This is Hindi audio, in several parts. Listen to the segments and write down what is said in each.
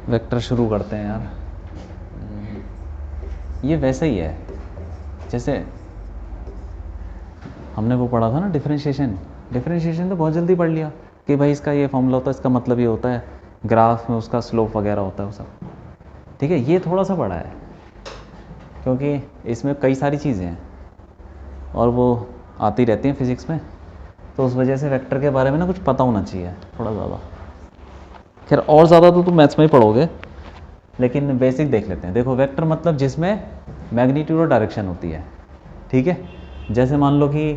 वेक्टर शुरू करते हैं यार। ये वैसे ही है जैसे हमने वो पढ़ा था ना, डिफरेंशिएशन। डिफरेंशिएशन तो बहुत जल्दी पढ़ लिया कि भाई इसका ये फॉर्मूला होता है, इसका मतलब ये होता है, ग्राफ में उसका स्लोप वगैरह होता है वो सब। ठीक है, ये थोड़ा सा पढ़ा है क्योंकि इसमें कई सारी चीज़ें हैं और वो आती रहती हैं फिज़िक्स में, तो उस वजह से वेक्टर के बारे में ना कुछ पता होना चाहिए थोड़ा ज़्यादा। खैर और ज़्यादा तो तुम मैथ्स में ही पढ़ोगे, लेकिन बेसिक देख लेते हैं। देखो, वेक्टर मतलब जिसमें मैग्नीट्यूड और डायरेक्शन होती है। ठीक है, जैसे मान लो कि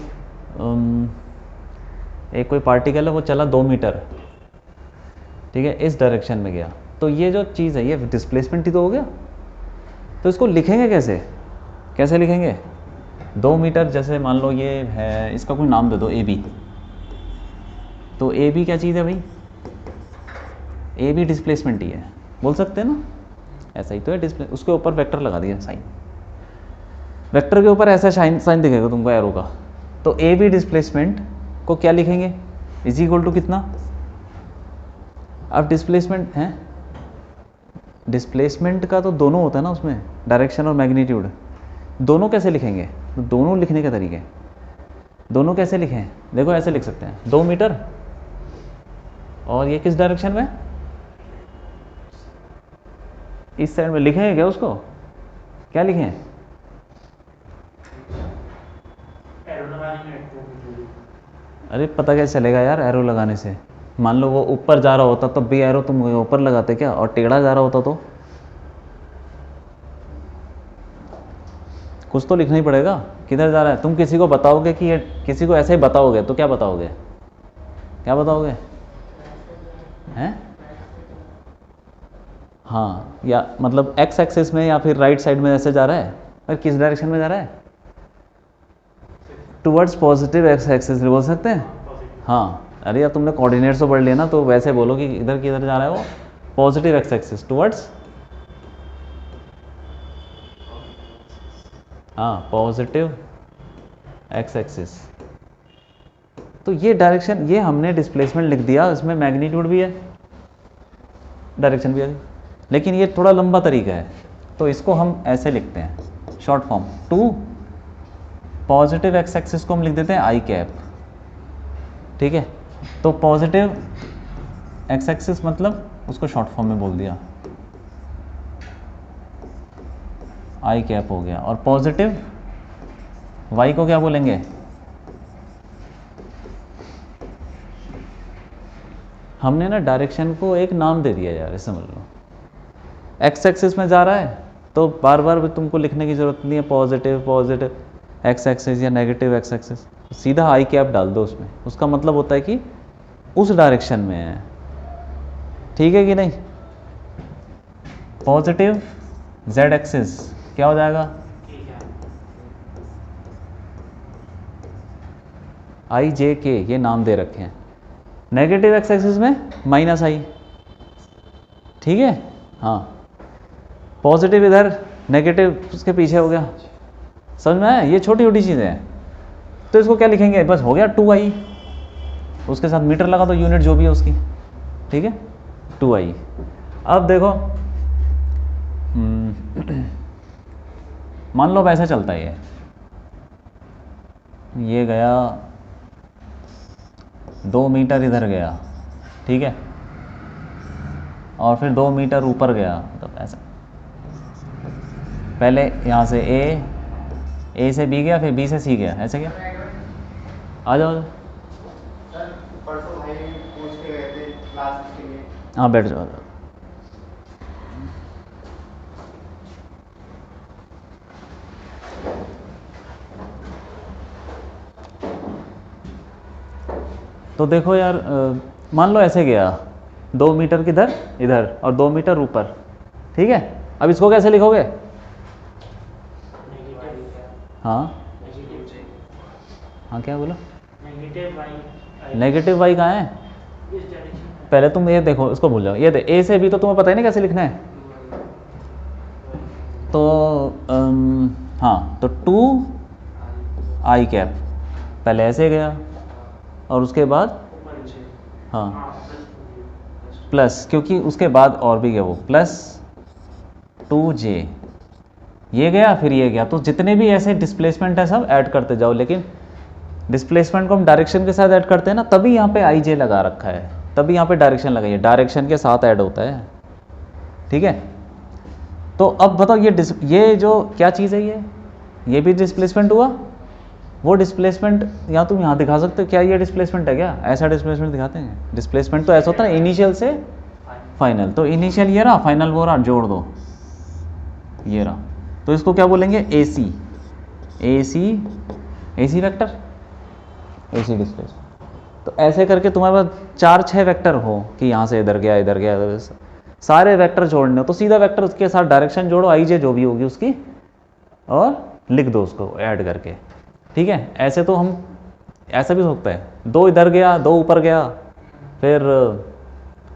एक कोई पार्टिकल है, वो चला 2 मीटर, ठीक है, इस डायरेक्शन में गया, तो ये जो चीज़ है ये डिस्प्लेसमेंट ही तो हो गया। तो इसको लिखेंगे कैसे, कैसे लिखेंगे? 2 मीटर, जैसे मान लो ये है, इसका कोई नाम दे दो, ए बी। तो ए बी क्या चीज़ है भाई? ए बी डिस्प्लेसमेंट ही है, बोल सकते हैं ना, ऐसा ही तो है डिस्प्ले। उसके ऊपर वेक्टर लगा दिया साइन, वेक्टर के ऊपर ऐसा साइन दिखेगा तुमको एरो का। तो ए बी डिस्प्लेसमेंट को क्या लिखेंगे? इज इक्वल टू कितना? अब डिस्प्लेसमेंट है, डिस्प्लेसमेंट का तो दोनों होता है ना उसमें, डायरेक्शन और मैग्नीट्यूड। दोनों कैसे लिखेंगे? तो दोनों लिखने के तरीके, दोनों कैसे लिखें? देखो ऐसे लिख सकते हैं, 2 मीटर और ये किस डायरेक्शन में? इस साइड में। लिखेंगे क्या उसको? क्या लिखें? अरे पता कैसे चलेगा यार एरो लगाने से? मान लो वो ऊपर जा रहा होता तब भी एरो तुम ऊपर लगाते क्या, और टेढ़ा जा रहा होता तो? कुछ तो लिखना ही पड़ेगा, किधर जा रहा है। तुम किसी को बताओगे कि ये, किसी को ऐसे ही बताओगे तो क्या बताओगे? क्या बताओगे? हैं? हाँ, या मतलब एक्स एक्सिस में या फिर राइट साइड में ऐसे जा रहा है, और किस डायरेक्शन में जा रहा है? टुवर्ड्स पॉजिटिव एक्स एक्सिस बोल सकते हैं। हाँ, अरे यार तुमने कोऑर्डिनेट्स तो पढ़ लिया ना, तो वैसे बोलो कि इधर किधर जा रहा है वो, पॉजिटिव एक्स एक्सिस टुवर्ड्स, हाँ, पॉजिटिव एक्स एक्सिस। तो ये डायरेक्शन, ये हमने डिस्प्लेसमेंट लिख दिया, इसमें मैग्नीट्यूड भी है, डायरेक्शन भी है, लेकिन ये थोड़ा लंबा तरीका है, तो इसको हम ऐसे लिखते हैं short form, to positive X axis को हम लिख देते हैं आई कैप। ठीक है, तो पॉजिटिव एक्स एक्सिस मतलब उसको शॉर्ट फॉर्म में बोल दिया, आई कैप हो गया। और पॉजिटिव वाई को क्या बोलेंगे? हमने ना डायरेक्शन को एक नाम दे दिया यार, समझ लो। एक्स एक्सिस में जा रहा है तो बार बार भी तुमको लिखने की ज़रूरत नहीं है पॉजिटिव पॉजिटिव एक्स एक्सिस या नेगेटिव एक्स एक्सिस, सीधा आई कैप डाल दो उसमें, उसका मतलब होता है कि उस डायरेक्शन में है। ठीक है कि नहीं? पॉजिटिव जेड एक्सिस क्या हो जाएगा? आई जे के, ये नाम दे रखे हैं। नेगेटिव एक्स एक्सिस में माइनस आई। ठीक है, हाँ, पॉजिटिव इधर, नेगेटिव उसके पीछे हो गया। समझ में आया? ये छोटी छोटी चीज़ें हैं, तो इसको क्या लिखेंगे? बस हो गया 2i, उसके साथ मीटर लगा दो, यूनिट जो भी है उसकी। ठीक है, 2i। अब देखो, मान लो वैसे चलता है ये गया 2 मीटर इधर गया, ठीक है, और फिर 2 मीटर ऊपर गया, तो ऐसा पहले यहाँ से ए से बी गया, फिर बी से सी गया, ऐसे क्या? आ जाओ। हाँ बैठ जाओ। तो देखो यार, मान लो ऐसे गया 2 मीटर किधर, इधर, और 2 मीटर ऊपर। ठीक है, अब इसको कैसे लिखोगे? हाँ हाँ, क्या बोला? नेगेटिव वाई कहाँ है? पहले तुम ये देखो, इसको भूल जाओ, ये दे ए से बी, तो तुम्हें पता ही नहीं कैसे लिखना है। तो हाँ, तो 2i कैप, पहले ऐसे गया और उसके बाद, हाँ प्लस, क्योंकि उसके बाद और भी गया वो प्लस 2j, ये गया फिर ये गया, तो जितने भी ऐसे डिस्प्लेसमेंट है सब ऐड करते जाओ, लेकिन डिस्प्लेसमेंट को हम डायरेक्शन के साथ ऐड करते हैं ना, तभी यहाँ पे आई जे लगा रखा है, तभी यहाँ पे डायरेक्शन लगाइए, डायरेक्शन के साथ ऐड होता है, ठीक है। तो अब बताओ ये जो क्या चीज़ है, ये भी डिस्प्लेसमेंट हुआ, वो डिस्प्लेसमेंट या तुम यहाँ दिखा सकते हो, क्या ये डिस्प्लेसमेंट है क्या, ऐसा डिस्प्लेसमेंट दिखाते हैं, डिस्प्लेसमेंट तो ऐसा होता है इनिशियल से फाइनल, तो इनिशियल ये रहा, फाइनल वो रहा, जोड़ दो ये रहा, तो इसको क्या बोलेंगे, एसी वेक्टर, एसी डिस्प्लेसमेंट। तो ऐसे करके तुम्हारे पास 4-6 वेक्टर हो कि यहाँ से इधर गया इधर गया इधर, सारे वेक्टर जोड़ने हो तो सीधा वेक्टर उसके साथ डायरेक्शन जोड़ो, आई जे जो भी होगी उसकी, और लिख दो उसको ऐड करके, ठीक है। ऐसे तो हम ऐसा भी हो सकता है, 2 इधर गया 2 ऊपर गया, फिर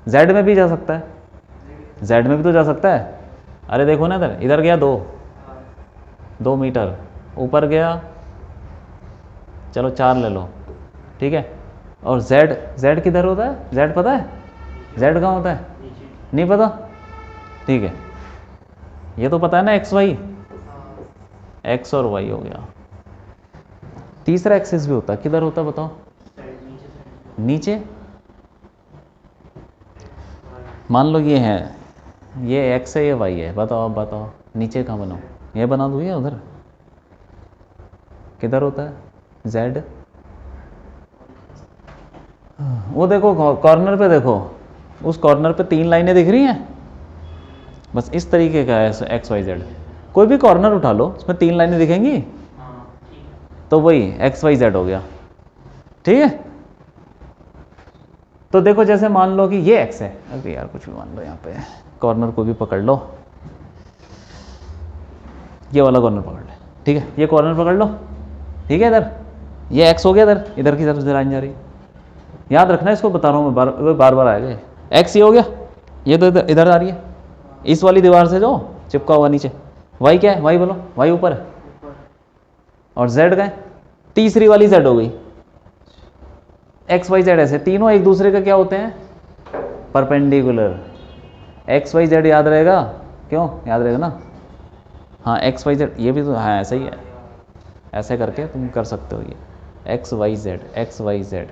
जेड में भी जा सकता है, जेड में भी तो जा सकता है, अरे देखो ना इधर गया 2 मीटर, ऊपर गया चलो 4 ले लो, ठीक है। और जेड किधर होता है, जेड पता है, जेड कहाँ होता है, नहीं पता, ठीक है। ये तो पता है ना, एक्स वाई, एक्स और वाई हो गया। तीसरा एक्सिस भी होता है, किधर होता है बताओ, नीचे, मान लो ये है, ये एक्स है ये वाई है, बताओ अब बताओ नीचे कहाँ बनाओ, ये बना दूँ या उधर, किधर होता है जेड, वो देखो कॉर्नर पे, देखो उस कॉर्नर पे 3 लाइनें दिख रही हैं, बस इस तरीके का है एक्स वाई जेड, कोई भी कॉर्नर उठा लो उसमें 3 लाइनें दिखेंगी, तो वही एक्स वाई जेड हो गया, ठीक है। तो देखो जैसे मान लो कि ये एक्स है, अरे यार कुछ भी मान लो, यहाँ पे कॉर्नर को भी पकड़ लो, ये वाला कॉर्नर पकड़ ले, ठीक है, ये कॉर्नर पकड़ लो, ठीक है। इधर ये एक्स हो गया, इधर की तरफ लाइन जा रही है, याद रखना इसको, बता रहा हूँ मैं, बार बार आएगा, एक्स ये हो गया, ये तो इधर आ रही है, इस वाली दीवार से जो चिपका हुआ नीचे, वाई क्या है, वाई बोलो, वाई ऊपर है, और जेड का है, तीसरी वाली जेड हो गई, एक्स वाई जेड, ऐसे तीनों एक दूसरे का क्या होते हैं, परपेंडिकुलर, एक्स वाई जेड याद रहेगा, क्यों याद रहेगा ना, हाँ एक्स वाई जेड, ये भी तो हाँ ऐसा ही है, ऐसे करके तुम कर सकते हो, ये X Y Z, X Y Z,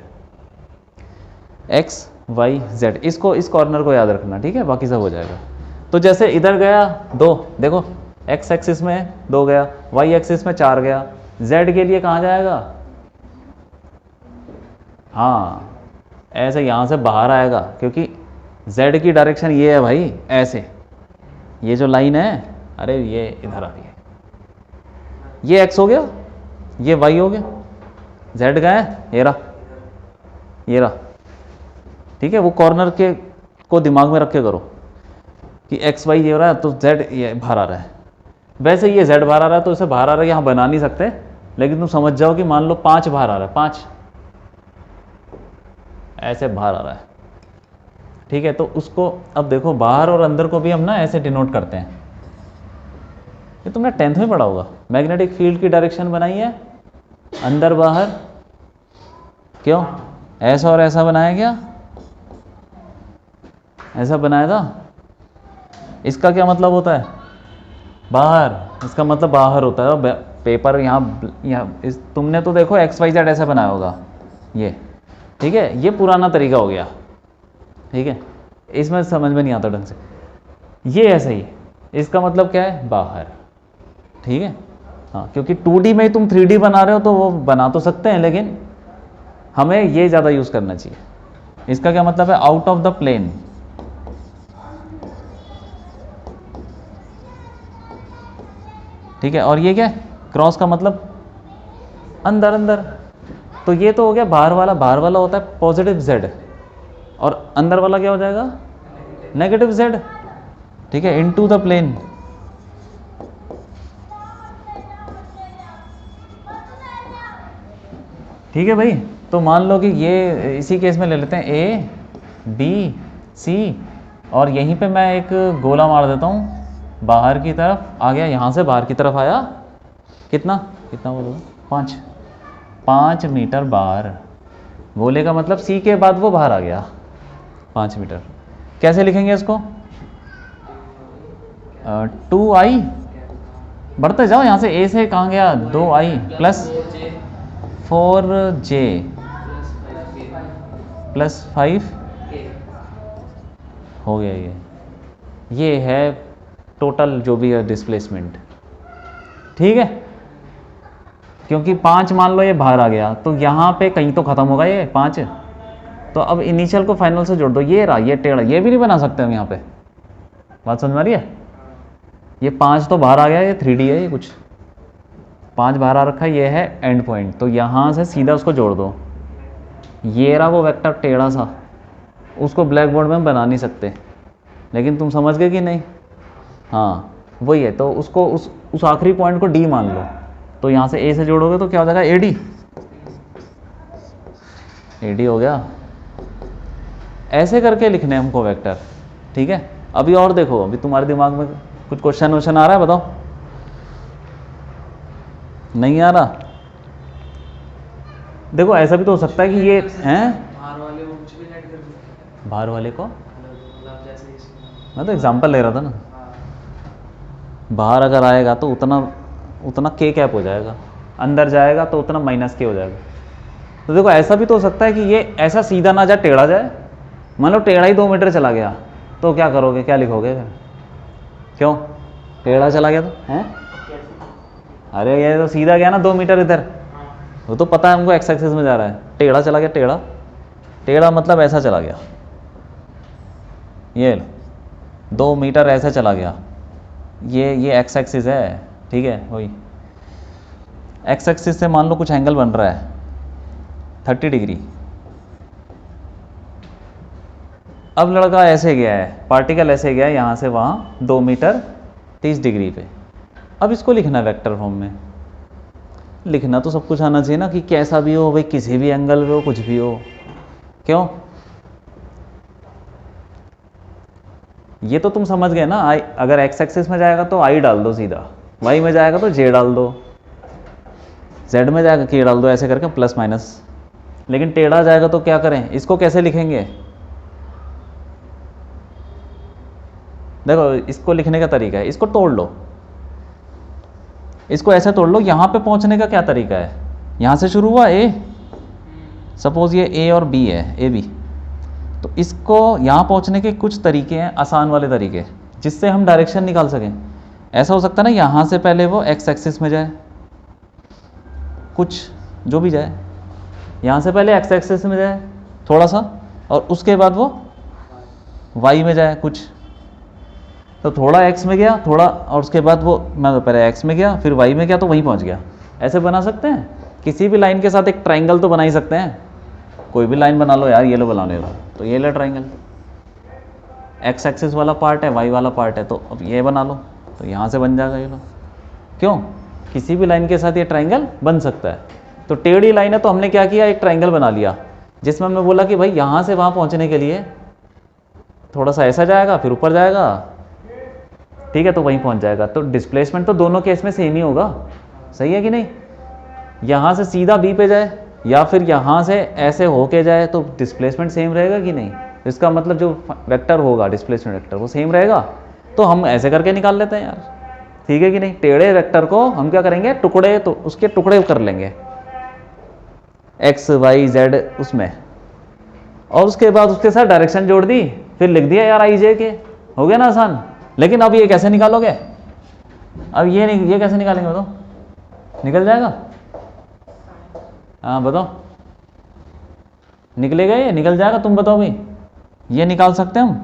X Y Z, इसको इस कॉर्नर को याद रखना, ठीक है, बाकी सब हो जाएगा। तो जैसे इधर गया 2, देखो एक्स एक्सिस में 2 गया, वाई एक्सिस में 4 गया, जेड के लिए कहाँ जाएगा, हाँ ऐसे यहाँ से बाहर आएगा, क्योंकि जेड की डायरेक्शन ये है भाई, ऐसे ये जो लाइन है, अरे ये इधर आ रही है, ये एक्स हो गया, ये वाई हो गया, जेड का है ये रहा, ठीक है। वो कॉर्नर के को दिमाग में रख के करो कि एक्स वाई ये हो रहा है, तो जेड ये बाहर आ रहा है, वैसे ये जेड बाहर आ रहा है, तो इसे बाहर आ रहा है यहाँ बना नहीं सकते, लेकिन तुम समझ जाओ कि मान लो 5 बाहर आ रहा है, 5 ऐसे बाहर आ रहा है, ठीक है। तो उसको अब देखो, बाहर और अंदर को भी हम ना ऐसे डिनोट करते हैं, ये तुमने 10th में पढ़ा होगा, मैग्नेटिक फील्ड की डायरेक्शन बनाई है अंदर बाहर, क्यों ऐसा और ऐसा बनाया, क्या ऐसा बनाया था, इसका क्या मतलब होता है, बाहर, इसका मतलब बाहर होता है, पेपर यहाँ तुमने तो देखो एक्स वाई जेड ऐसे बनाया होगा ये, ठीक है, ये पुराना तरीका हो गया, ठीक है, इसमें समझ में नहीं आता ढंग से, ये ऐसे ही, इसका मतलब क्या है, बाहर, ठीक है। हाँ, क्योंकि 2D में ही तुम 3D बना रहे हो तो वो बना तो सकते हैं, लेकिन हमें ये ज़्यादा यूज़ करना चाहिए। इसका क्या मतलब है, आउट ऑफ द प्लेन, ठीक है। और ये क्या है, क्रॉस का मतलब अंदर अंदर, तो ये तो हो गया बाहर वाला, बाहर वाला होता है पॉजिटिव जेड, और अंदर वाला क्या हो जाएगा, नेगेटिव जेड, ठीक है, इनटू द प्लेन, ठीक है भाई। तो मान लो कि ये इसी केस में ले लेते हैं ए बी सी, और यहीं पे मैं एक गोला मार देता हूँ, बाहर की तरफ आ गया, यहाँ से बाहर की तरफ आया, कितना बोलो, 5 मीटर बाहर, गोले का मतलब सी के बाद वो बाहर आ गया 5 मीटर, कैसे लिखेंगे इसको? 2i, बढ़ते जाओ यहाँ से, a से कहाँ गया 2i प्लस 4j प्लस 5 हो गया। ये है टोटल जो भी है डिस्प्लेसमेंट, ठीक है। क्योंकि 5 मान लो ये बाहर आ गया तो यहाँ पे कहीं तो ख़त्म होगा ये 5, तो अब इनिशियल को फाइनल से जोड़ दो, ये रहा ये टेढ़ा, ये भी नहीं बना सकते हम यहाँ पे, बात समझ में आ रही है? ये 5 तो बाहर आ गया, ये 3D है, ये कुछ 5 बाहर आ रखा है, ये है एंड पॉइंट, तो यहाँ से सीधा उसको जोड़ दो। ये रहा वो वेक्टर टेढ़ा सा, उसको ब्लैक बोर्ड में हम बना नहीं सकते, लेकिन तुम समझ गए कि नहीं? हाँ वही है, तो उसको उस आखिरी पॉइंट को डी मान लो, तो यहाँ से ए से जोड़ोगे तो क्या हो जाएगा AD, AD हो गया। ऐसे करके लिखने हमको वेक्टर, ठीक है। अभी और देखो, अभी तुम्हारे दिमाग में कुछ क्वेश्चन वोश्चन आ रहा है, बताओ? नहीं आ रहा? देखो ऐसा भी तो हो सकता है कि ये हैं बाहर वाले को कुछ भी ऐड कर दो, बाहर वाले को, मतलब जैसे इसमें मैं तो एग्जांपल ले रहा था ना, बाहर अगर आएगा तो उतना k कैप हो जाएगा, अंदर जाएगा तो उतना -k हो जाएगा। तो देखो ऐसा भी तो हो सकता है कि ये ऐसा सीधा ना जाए, टेढ़ा जाए। मान लो टेढ़ा ही 2 मीटर चला गया, तो क्या करोगे, क्या लिखोगे फिर? क्यों टेढ़ा चला गया तो हैं? अरे ये तो सीधा गया ना 2 मीटर इधर, वो तो पता है हमको एक्स एक्सिस में जा रहा है, टेढ़ा चला गया, टेढ़ा टेढ़ा मतलब ऐसा चला गया, ये 2 मीटर ऐसा चला गया, ये एक्स एक्सिस है, ठीक है। वही एक्स एक्सिस से मान लो कुछ एंगल बन रहा है 30 डिग्री। अब लड़का ऐसे गया है, पार्टिकल ऐसे गया है यहाँ से वहाँ 2 मीटर 30 डिग्री पे। अब इसको लिखना वेक्टर फॉर्म में, लिखना तो सब कुछ आना चाहिए ना, कि कैसा भी हो भाई, किसी भी एंगल पे हो, कुछ भी हो। क्यों? ये तो तुम समझ गए ना, आई अगर एक्स एक्सिस में जाएगा तो आई डाल दो सीधा, वाई में जाएगा तो जे डाल दो, जेड में जाएगा के डाल दो, ऐसे करके प्लस माइनस। लेकिन टेढ़ा जाएगा तो क्या करें, इसको कैसे लिखेंगे? देखो इसको लिखने का तरीका है, इसको तोड़ लो, इसको ऐसे तोड़ लो। यहाँ पे पहुँचने का क्या तरीका है? यहाँ से शुरू हुआ ए, सपोज ये ए और बी है, ए बी, तो इसको यहाँ पहुँचने के कुछ तरीके हैं, आसान वाले तरीके, जिससे हम डायरेक्शन निकाल सकें। ऐसा हो सकता है ना, यहाँ से पहले वो एक्स एक्सिस में जाए, कुछ जो भी जाए, यहाँ से पहले एक्स एक्सिस में जाए थोड़ा सा, और उसके बाद वो वाई में जाए कुछ, तो थोड़ा एक्स में गया थोड़ा, और उसके बाद वो मैं तो पहले एक्स में गया फिर वाई में गया तो वहीं पहुँच गया। ऐसे बना सकते हैं, किसी भी लाइन के साथ एक ट्राइंगल तो बना ही सकते हैं। कोई भी लाइन बना लो यार, ये लो बना लो, तो ये लो ट्राइंगल, एक्स एक्सिस वाला पार्ट है, वाई वाला पार्ट है, तो अब ये बना लो, तो यहाँ से बन जाएगा ये लो। क्यों? किसी भी लाइन के साथ ये ट्राइंगल बन सकता है। तो टेढ़ी लाइन है तो हमने क्या किया, एक ट्राइंगल बना लिया, जिसमें हमने बोला कि भाई यहाँ से वहाँ पहुँचने के लिए थोड़ा सा ऐसा जाएगा फिर ऊपर जाएगा, ठीक है, तो वहीं पहुँच जाएगा। तो डिस्प्लेसमेंट तो दोनों केस में सेम ही होगा, सही है कि नहीं? यहाँ से सीधा बी पे जाए या फिर यहाँ से ऐसे होके जाए तो डिस्प्लेसमेंट सेम रहेगा कि नहीं? इसका मतलब जो वेक्टर होगा डिस्प्लेसमेंट वेक्टर वो सेम रहेगा। तो हम ऐसे करके निकाल लेते हैं यार, ठीक है कि नहीं? टेढ़े वेक्टर को हम क्या करेंगे, टुकड़े, तो उसके टुकड़े कर लेंगे एक्स वाई जेड उसमें, और उसके बाद उसके साथ डायरेक्शन जोड़ दी, फिर लिख दिया यार आई जे के, हो गया ना आसान। लेकिन अब ये कैसे निकालोगे? अब ये कैसे निकालेंगे बताओ? निकल जाएगा? हाँ बताओ, निकलेगा ये? निकल जाएगा? तुम बताओ भाई, ये निकाल सकते हैं हम?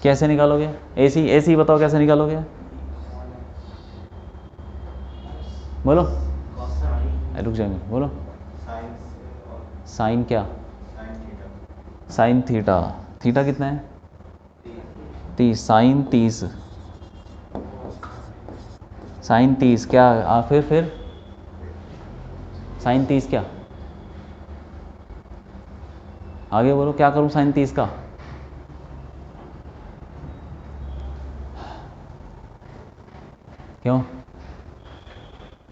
कैसे निकालोगे? एसी बताओ कैसे निकालोगे? बोलो, रुक जाएंगे, बोलो। साइन क्या? Sine theta. थीटा कितना है? 30। साइन 30, साइन 30 क्या? फिर साइन 30 क्या? आगे बोलो, क्या करूं साइन 30 का? क्यों?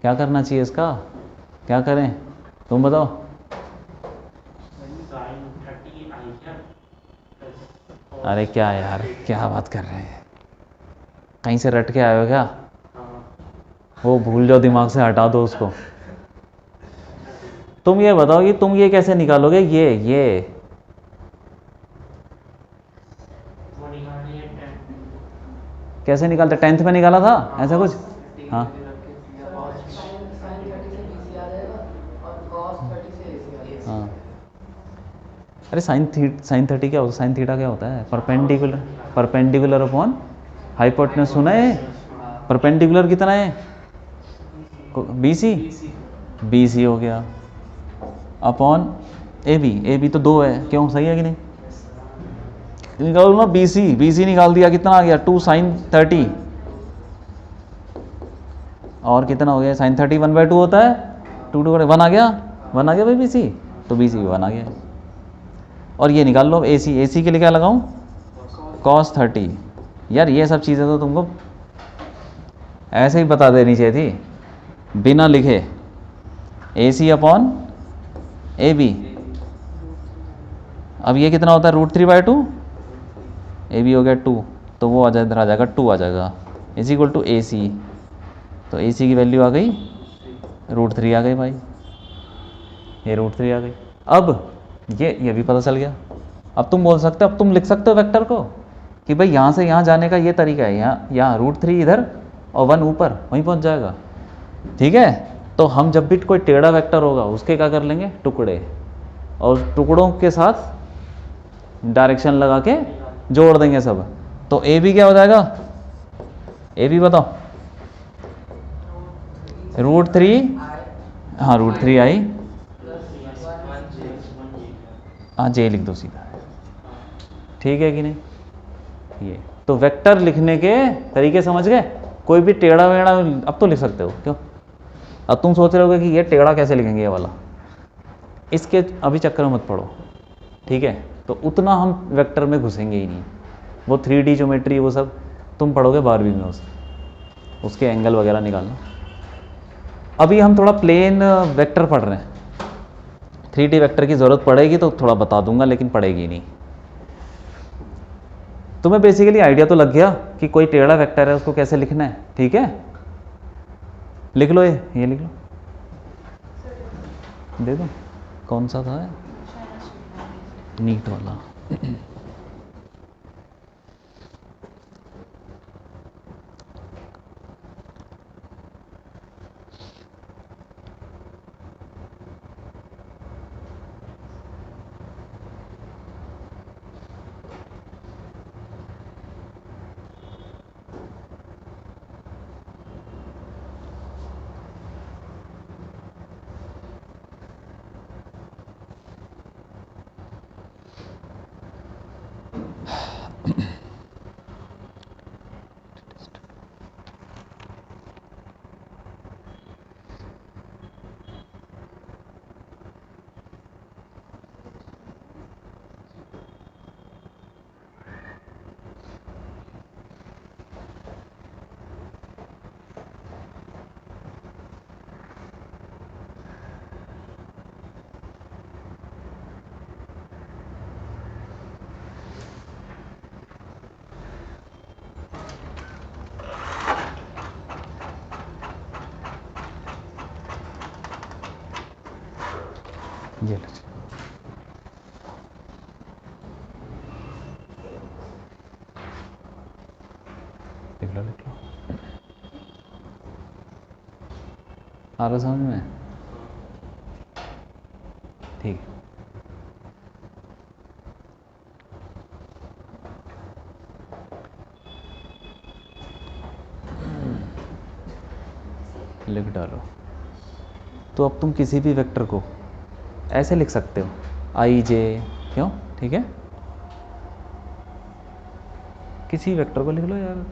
क्या करना चाहिए इसका? क्या करें तुम बताओ? अरे क्या यार, क्या बात कर रहे हैं, कहीं से रट के आए हो क्या? हाँ वो भूल जाओ, दिमाग से हटा दो उसको। तुम ये बताओ कि तुम ये कैसे निकालोगे, ये वो निकालनी है 10 कैसे निकालते? 10th में निकाला था ऐसा कुछ? 30 हाँ, वैल्यू रख के या सर cos साइन साइन 30 से BC आ जाएगा और cos 30 से AC आ जाएगा। हाँ। अरे साइन 30 क्या होता है? साइन थीटा क्या होता है? परपेंडिकुलर, परपेंडिकुलर अपॉन हाइपोटेनस, सुना है? हाँ परपेंडिकुलर कितना है? BC, BC BC हो गया अपॉन AB तो 2 है, क्यों? सही है कि नहीं? निकालो ना BC निकाल दिया, कितना आ गया? 2 साइन 30, और कितना हो गया? साइन 30 1/2 होता है, 1 आ गया, 1 आ गया भाई BC, तो BC 1 आ गया। और ये निकाल लो AC के लिए क्या लगाऊं? cos 30। यार ये सब चीज़ें तो तुमको ऐसे ही बता देनी चाहिए थी बिना लिखे। AC अपॉन AB, अब ये कितना होता है? √3/2, AB हो गया 2, तो वो आ जाए, इधर आ जाएगा 2 आ जाएगा, इज इक्वल टू AC। तो AC की वैल्यू आ गई √3 आ गई भाई, ये √3 आ गई। अब ये भी पता चल गया। अब तुम बोल सकते हो, अब तुम लिख सकते हो वेक्टर को कि भाई यहाँ से यहाँ जाने का ये तरीका है, यहाँ √3 इधर और 1 ऊपर, वहीं पहुँच जाएगा। ठीक है, तो हम जब भी कोई टेढ़ा वेक्टर होगा उसके क्या कर लेंगे? टुकड़े, और टुकड़ों के साथ डायरेक्शन लगा के जोड़ देंगे सब। तो AB क्या हो जाएगा? AB बताओ। √3, हाँ √3i, हाँ J लिख दो सीधा, ठीक है कि नहीं? ये तो वेक्टर लिखने के तरीके समझ गए। कोई भी टेढ़ा वेढ़ा अब तो लिख सकते हो, क्यों? अब तुम सोच रहे होगे कि ये टेढ़ा कैसे लिखेंगे ये वाला, इसके अभी चक्कर में मत पड़ो, ठीक है? तो उतना हम वेक्टर में घुसेंगे ही नहीं। वो 3D ज्योमेट्री वो सब तुम पढ़ोगे 12वीं में, उसके एंगल वगैरह निकालना। अभी हम थोड़ा प्लेन वेक्टर पढ़ रहे हैं। 3D वेक्टर की ज़रूरत पड़ेगी तो थोड़ा बता दूंगा, लेकिन पड़ेगी नहीं। तुम्हें बेसिकली आइडिया तो लग गया कि कोई टेढ़ा वेक्टर है उसको कैसे लिखना है, ठीक है? लिख लो, ये लिख लो, दे दो। कौन सा था? नीट वाला। ये लो, लिख लो, लिख लो। आ रहा समझ में? ठीक है। लिख डालो। तो अब तुम किसी भी वेक्टर को ऐसे लिख सकते हो, IJ, क्यों? ठीक है, किसी वेक्टर को लिख लो यार।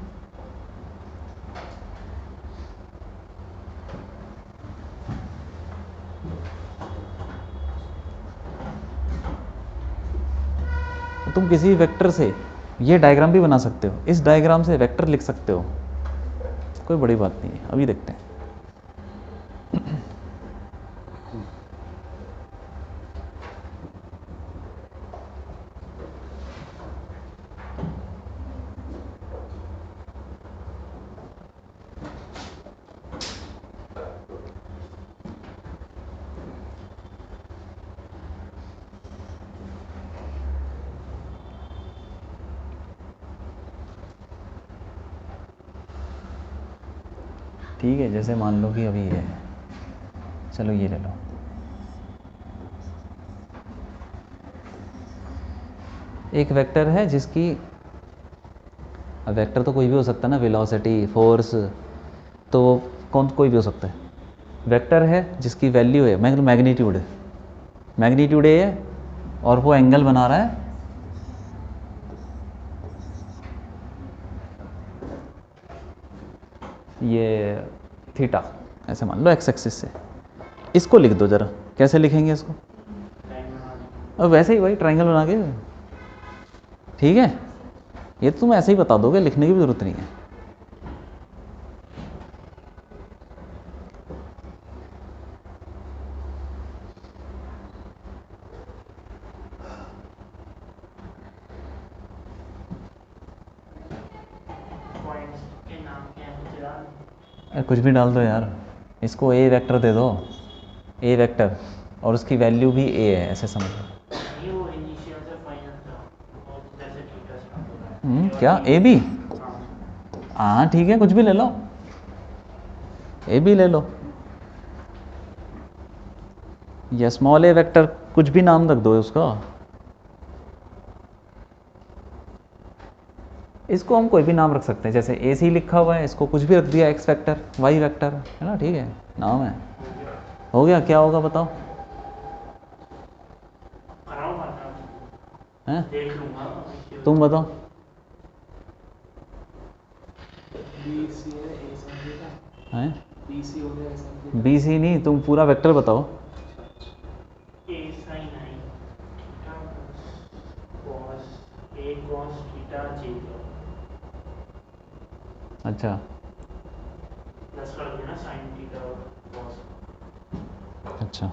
तुम किसी भी वेक्टर से ये डायग्राम भी बना सकते हो, इस डायग्राम से वेक्टर लिख सकते हो, कोई बड़ी बात नहीं है। अभी देखते हैं। ठीक है, जैसे मान लो कि अभी ये है, चलो ये ले लो, एक वेक्टर है जिसकी, अब वेक्टर तो कोई भी हो सकता है ना, वेलोसिटी, फोर्स, तो वो कौन कोई भी हो सकता है। वेक्टर है जिसकी वैल्यू है, मैग्नीट्यूड है, मैग्नीट्यूड ए है और वो एंगल बना रहा है ये थीटा, ऐसे मान लो एक्स एक्सिस से। इसको लिख दो ज़रा, कैसे लिखेंगे इसको? अब वैसे ही भाई ट्रायंगल बना के, ठीक है, ये तो तुम ऐसे ही बता दोगे, लिखने की भी ज़रूरत नहीं है। पॉइंट्स के नाम क्या है मुझे याद अरे कुछ भी डाल दो यार, इसको ए वेक्टर दे दो, ए वेक्टर, और उसकी वैल्यू भी ए है, ऐसे समझ लो। नहीं, वो इनिशियल से फाइनल था, और जैसे थीटा स्टार्ट हो रहा है। क्या ए बी? हाँ, हाँ ठीक है, कुछ भी ले लो, ए बी ले लो, या स्मॉल ए वेक्टर, कुछ भी नाम रख दो उसका। इसको हम कोई भी नाम रख सकते हैं, जैसे ए सी लिखा हुआ है, इसको कुछ भी रख दिया, एक्स वेक्टर, वाई वेक्टर, है ना, ठीक है, नाम है, हो गया। क्या होगा बताओ? कराऊंगा ना, हैं? देख लूंगा। तुम बताओ। BC है A sin थीटा, हैं? BC हो गया A sin थीटा। बी सी नहीं, तुम पूरा वेक्टर बताओ। A sine i theta cos A cos theta j अच्छा, प्लस कर देना साइन थीटा कॉस। अच्छा,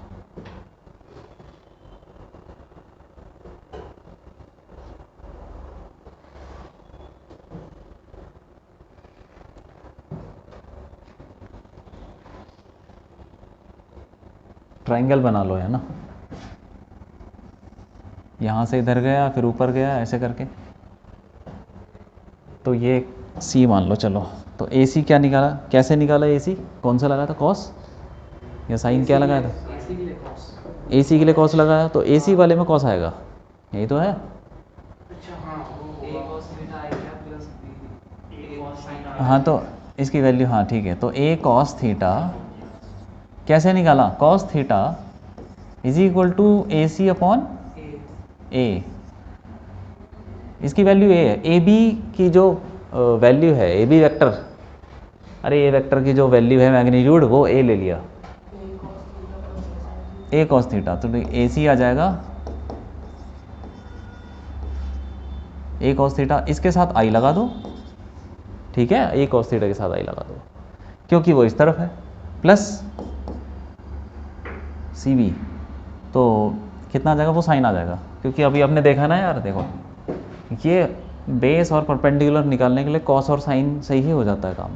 ट्रायंगल बना लो, है ना, यहाँ से इधर गया, फिर ऊपर गया, ऐसे करके। तो ये सी मान लो, चलो, तो ए सी क्या निकाला, कैसे निकाला ए सी, कौन सा लगाया था, कॉस या साइन, क्या लगाया था? AC के लिए cos। ए सी के लिए कॉस लगाया, तो ए सी वाले में कॉस आएगा, यही तो है। अच्छा हाँ, वो A होगा cos थीटा आएगा प्लस B ए कॉस साइन हाँ, तो इसकी वैल्यू, हाँ ठीक है, तो ए कॉस थीटा कैसे निकाला, cos theta is equal to A C upon A। A, इसकी वैल्यू ए है, ए बी की जो वैल्यू है, ए बी वेक्टर, अरे ए वेक्टर की जो वैल्यू है मैग्नीट्यूड, वो ए ले लिया, ए कॉस थीटा, तो ए सी आ जाएगा ए कॉस थीटा, इसके साथ आई लगा दो, ठीक है, ए कॉस थीटा के साथ आई लगा दो, क्योंकि वो इस तरफ है, प्लस सी बी, तो कितना आ जाएगा, वो साइन आ जाएगा, क्योंकि अभी आपने देखा ना यार, देखो ये बेस और परपेंडिकुलर निकालने के लिए कॉस और साइन से ही हो जाता है काम,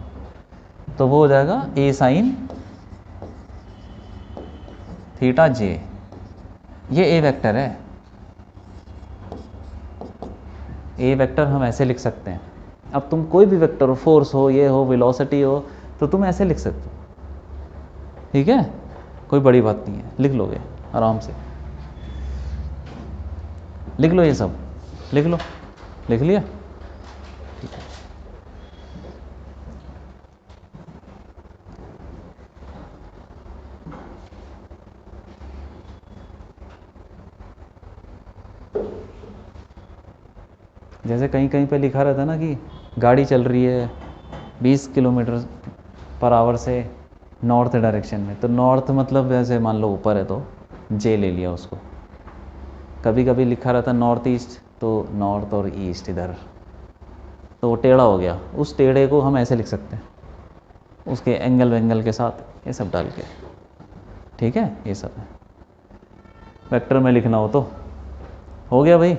तो वो हो जाएगा ए साइन थीटा जे, ये ए वेक्टर है, ए वेक्टर हम ऐसे लिख सकते हैं। अब तुम कोई भी वेक्टर हो, फोर्स हो, ये हो, वेलोसिटी हो, तो तुम ऐसे लिख सकते हो, ठीक है, कोई बड़ी बात नहीं है, लिख लोगे आराम से, लिख लो, ये सब लिख लो, लिख लिया, ठीक है। जैसे कहीं कहीं पे लिखा रहता है ना कि गाड़ी चल रही है 20 किलोमीटर पर आवर से नॉर्थ डायरेक्शन में, तो नॉर्थ मतलब जैसे मान लो ऊपर है तो जे ले लिया उसको, कभी कभी लिखा रहता है नॉर्थ ईस्ट, तो नॉर्थ और ईस्ट इधर, तो वो टेढ़ा हो गया, उस टेढ़े को हम ऐसे लिख सकते हैं, उसके एंगल वेंगल के साथ ये सब डाल के, ठीक है, ये सब है, वेक्टर में लिखना हो तो हो गया भाई,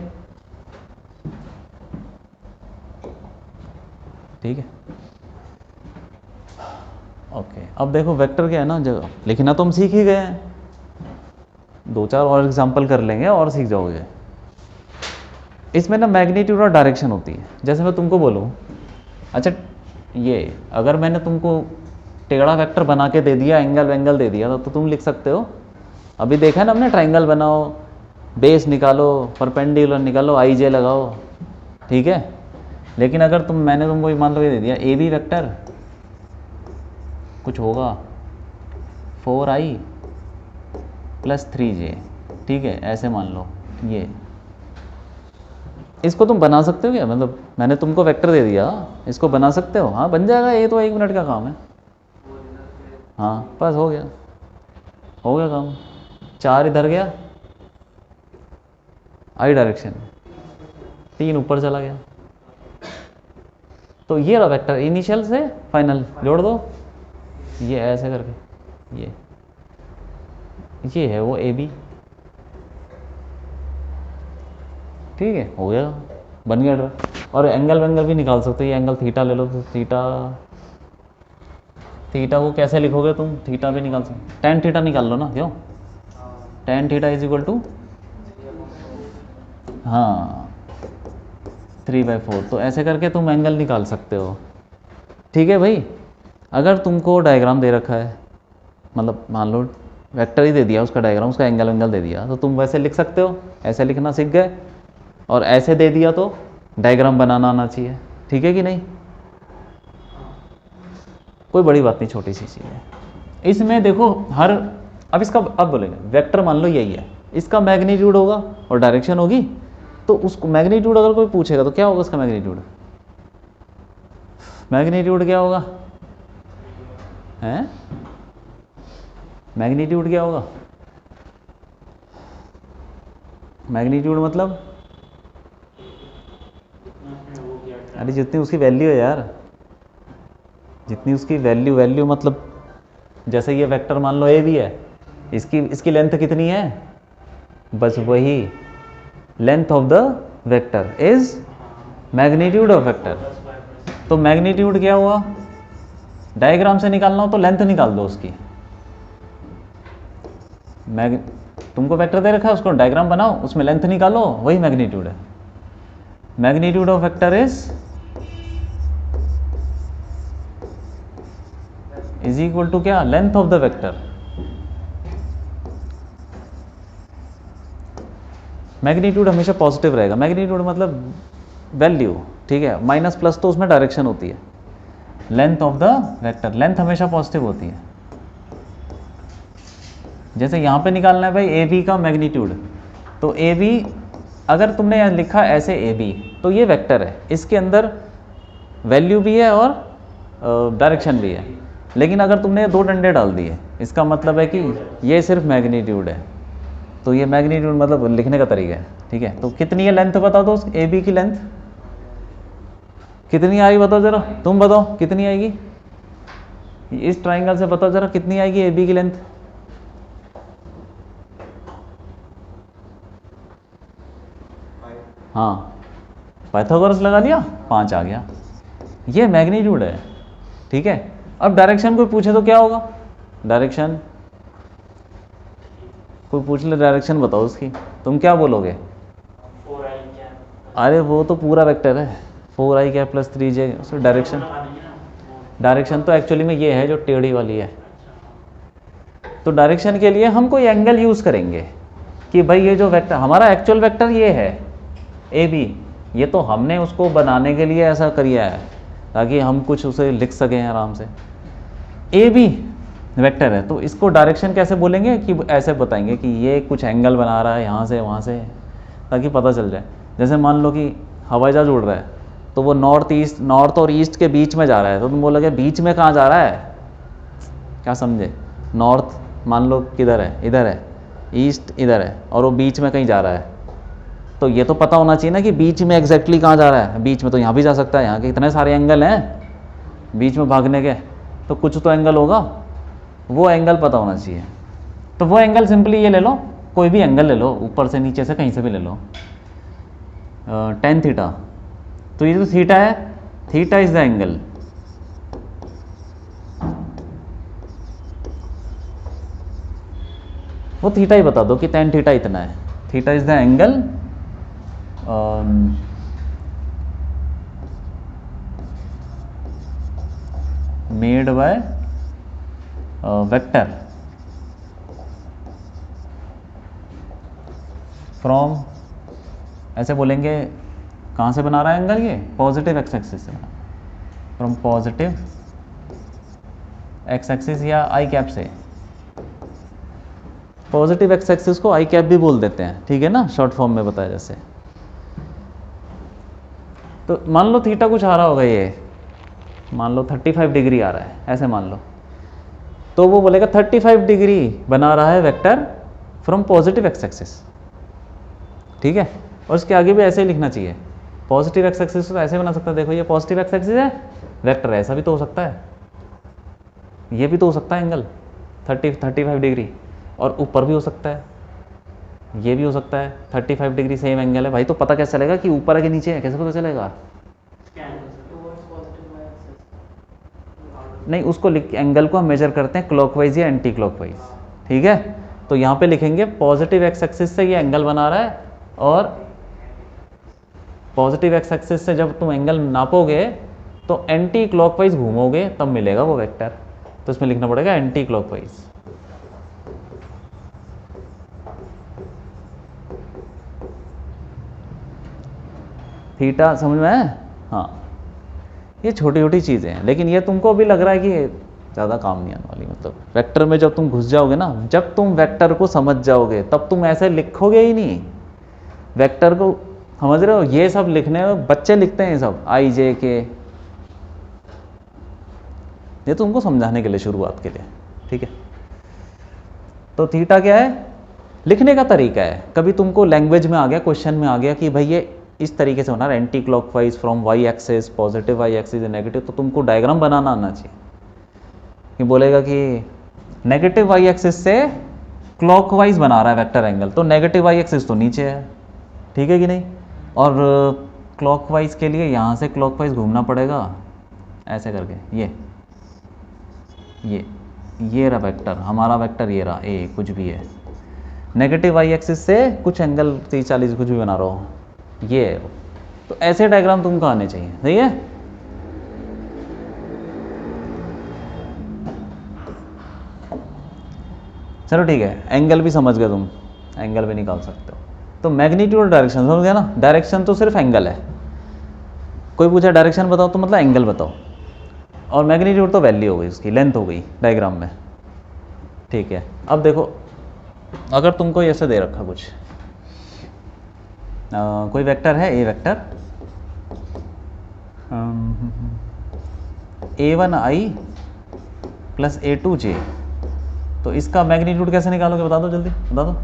ठीक है, ओके। अब देखो वेक्टर क्या है ना, जो लिखना तो हम सीख ही गए हैं, 2-4 और एग्जांपल कर लेंगे और सीख जाओगे। इसमें ना मैग्नीट्यूड और डायरेक्शन होती है, जैसे मैं तुमको बोलूँ, अच्छा ये अगर मैंने तुमको टेढ़ा वेक्टर बना के दे दिया, एंगल वेंगल दे दिया, तो तुम लिख सकते हो। अभी देखा है ना हमने, ट्राइंगल बनाओ, बेस निकालो, परपेंडिकुलर निकालो, आई जे लगाओ, ठीक है। लेकिन अगर मैंने तुमको मान लो ये दे दिया ए बी वेक्टर कुछ होगा 4i + 3j, ठीक है, ऐसे मान लो ये, इसको तुम बना सकते हो क्या? मतलब मैंने तुमको वेक्टर दे दिया, इसको बना सकते हो? हाँ बन जाएगा, ये तो 1 मिनट का काम है। हाँ बस हो गया काम। 4 इधर गया आई डायरेक्शन, 3 ऊपर चला गया। तो ये रहा वेक्टर, इनिशियल से फाइनल जोड़ दो, ये ऐसे करके ये है वो ए बी, ठीक है, हो गया, बन गया ड्रा। और एंगल वेंगल भी निकाल सकते हो, ये एंगल थीटा ले लो, तो थीटा को कैसे लिखोगे तुम? थीटा भी निकाल सकते, tan थीटा निकाल लो ना, क्यों? tan थीटा = हाँ 3/4, तो ऐसे करके तुम एंगल निकाल सकते हो, ठीक है भाई। अगर तुमको डायग्राम दे रखा है, मतलब मान लो वेक्टर ही दे दिया, उसका डायग्राम, उसका एंगल वेंगल दे दिया, तो तुम वैसे लिख सकते हो, ऐसे लिखना सीख गए। और ऐसे दे दिया तो डायग्राम बनाना आना चाहिए, ठीक है कि नहीं? कोई बड़ी बात नहीं, छोटी सी चीज़ है इसमें। देखो अब इसका अब बोलेंगे वेक्टर मान लो यही है, इसका मैग्नीट्यूड होगा और डायरेक्शन होगी, तो उसको मैग्नीट्यूड अगर कोई पूछेगा तो क्या होगा उसका मैग्नीट्यूड? मैग्नीट्यूड क्या होगा? हैं? मैग्नीट्यूड क्या होगा? मैग्नीट्यूड मतलब अरे जितनी उसकी वैल्यू है यार, जितनी उसकी वैल्यू मतलब जैसे ये वेक्टर मान लो ए भी है, इसकी लेंथ कितनी है? बस वही length of the vector is magnitude of vector. तो मैग्नीट्यूड क्या हुआ? डायग्राम से निकालना हो तो लेंथ निकाल दो उसकी। तुमको वेक्टर दे रखा है, उसको डायग्राम बनाओ, उसमें लेंथ निकालो, वही मैग्नीट्यूड है। Magnitude of vector is equal to क्या? Length of the vector. Magnitude हमेशा पॉजिटिव रहेगा, मैग्नीट्यूड मतलब वैल्यू, ठीक है, माइनस प्लस तो उसमें डायरेक्शन होती है। Length of the vector, length हमेशा पॉजिटिव होती है। जैसे यहाँ पे निकालना है भाई ए बी का मैग्नीट्यूड, तो ए बी अगर तुमने यहाँ लिखा ऐसे ए बी, तो ये वेक्टर है, इसके अंदर वैल्यू भी है और डायरेक्शन भी है। लेकिन अगर तुमने 2 डंडे डाल दिए, इसका मतलब है कि ये सिर्फ मैग्नीट्यूड है, तो ये मैग्नीट्यूड मतलब लिखने का तरीका है, ठीक है। तो कितनी है लेंथ बता दो, ए बी की लेंथ कितनी आई बताओ जरा, तुम बताओ कितनी आएगी? इस ट्राइंगल से बताओ जरा कितनी आएगी ए बी की लेंथ? हाँ पाइथागोरस लगा लिया, 5 आ गया, ये मैग्नीट्यूड है, ठीक है। अब डायरेक्शन कोई पूछे तो क्या होगा? डायरेक्शन कोई पूछ ले, डायरेक्शन बताओ उसकी, तुम क्या बोलोगे? 4i cap. अरे वो तो पूरा वेक्टर है, 4i कैप + 3j, उसमें डायरेक्शन तो एक्चुअली में ये है जो टेढ़ी वाली है। तो डायरेक्शन के लिए हम कोई एंगल यूज़ करेंगे कि भाई ये जो वेक्टर हमारा एक्चुअल वेक्टर ये है ए बी, ये तो हमने उसको बनाने के लिए ऐसा किया है ताकि हम कुछ उसे लिख सकें आराम से। ए बी वेक्टर है, तो इसको डायरेक्शन कैसे बोलेंगे कि ऐसे बताएंगे कि ये कुछ एंगल बना रहा है यहाँ से वहाँ से, ताकि पता चल जाए। जैसे मान लो कि हवाई जहाज उड़ रहा है, तो वो नॉर्थ और ईस्ट के बीच में जा रहा है, तो तुम बोलोगे बीच में कहाँ जा रहा है? क्या समझे? नॉर्थ मान लो किधर है, इधर है, ईस्ट इधर है, और वो बीच में कहीं जा रहा है, तो ये तो पता होना चाहिए ना कि बीच में एग्जैक्टली कहाँ जा रहा है। बीच में तो यहाँ भी जा सकता है, यहाँ के इतने सारे एंगल हैं बीच में भागने के, तो कुछ तो एंगल होगा, वो एंगल पता होना चाहिए। तो वो एंगल सिंपली ये ले लो, कोई भी एंगल ले लो, ऊपर से नीचे से कहीं से भी ले लो, tan थीटा। तो ये जो थीटा है, थीटा इज द एंगल, वो थीटा ही बता दो कि tan थीटा इतना है। Theta is the angle made by vector from, ऐसे बोलेंगे कहाँ से बना रहा है एंगल, ये पॉजिटिव एक्स एक्सिस से, फ्रॉम पॉजिटिव एक्स एक्सिस या आई कैप से। पॉजिटिव एक्स एक्सिस को आई कैप भी बोल देते हैं, ठीक है ना, शॉर्ट फॉर्म में बताया जैसे। तो मान लो थीटा कुछ आ रहा होगा, ये मान लो 35 डिग्री आ रहा है, ऐसे मान लो, तो वो बोलेगा 35 डिग्री बना रहा है vector from positive X axis, ठीक है। और उसके आगे भी ऐसे ही लिखना चाहिए, पॉजिटिव एक्स एक्सिस तो ऐसे बना सकता है, देखो ये पॉजिटिव एक्स एक्सिस है, वेक्टर ऐसा भी तो हो सकता है, ये भी तो हो सकता है एंगल 35 डिग्री, और ऊपर भी हो सकता है, ये भी हो सकता है 35 डिग्री सेम एंगल है। भाई तो पता कैसे चलेगा कि ऊपर है कि नीचे है, कैसे पता चलेगा? towards positive y axis. नहीं, उसको लिख, एंगल को हम मेजर करते हैं क्लॉकवाइज या एंटी क्लॉकवाइज, ठीक है। तो यहाँ पे लिखेंगे पॉजिटिव एक्स एक्सिस से ये एंगल बना रहा है, और पॉजिटिव एक्स एक्सिस से जब तुम एंगल नापोगे तो एंटी क्लॉकवाइज घूमोगे तब मिलेगा वो वेक्टर, तो इसमें लिखना पड़ेगा एंटी क्लॉकवाइज। थीटा समझ में है? हाँ, ये छोटी छोटी चीज़ें हैं, लेकिन ये तुमको अभी लग रहा है कि ज़्यादा काम नहीं आने वाली। मतलब वेक्टर में जब तुम घुस जाओगे ना, जब तुम वेक्टर को समझ जाओगे तब तुम ऐसे लिखोगे ही नहीं। वेक्टर को समझ रहे हो, ये सब लिखने में बच्चे लिखते हैं, ये सब आई जे के, ये तुमको समझाने के लिए, शुरुआत के लिए, ठीक है। तो थीटा क्या है, लिखने का तरीका है। कभी तुमको लैंग्वेज में आ गया, क्वेश्चन में आ गया कि भाई ये इस तरीके से होना है, anticlockwise from Y axis, positive Y axis negative, तो तुमको डायग्राम बनाना आना चाहिए। कि बोलेगा कि नेगेटिव वाई एक्सिस से क्लॉकवाइज बना रहा है वेक्टर एंगल, तो नेगेटिव वाई एक्सिस तो नीचे है, ठीक है कि नहीं, और क्लॉकवाइज के लिए यहाँ से क्लॉकवाइज घूमना पड़ेगा ऐसे करके, ये रहा वेक्टर, हमारा वेक्टर ये रहा ए, कुछ भी है, नेगेटिव वाई एक्सिस से कुछ एंगल 30-40 कुछ भी बना रहा हो, ये है। तो ऐसे डायग्राम तुमको आने चाहिए, सही है। चलो ठीक है, एंगल भी समझ गए तुम, एंगल भी निकाल सकते हो। तो मैग्नीट्यूड डायरेक्शन समझ गया ना, डायरेक्शन तो सिर्फ एंगल है। कोई पूछा डायरेक्शन बताओ तो मतलब एंगल बताओ, और मैग्नीट्यूड तो वैल्यू हो गई, उसकी लेंथ हो गई डायग्राम में, ठीक है। अब देखो, अगर तुमको ऐसे दे रखा कुछ, कोई वेक्टर है, ए वेक्टर, a1i प्लस a2j, तो इसका मैग्नीट्यूड कैसे निकालोगे, बता दो जल्दी, बता दो।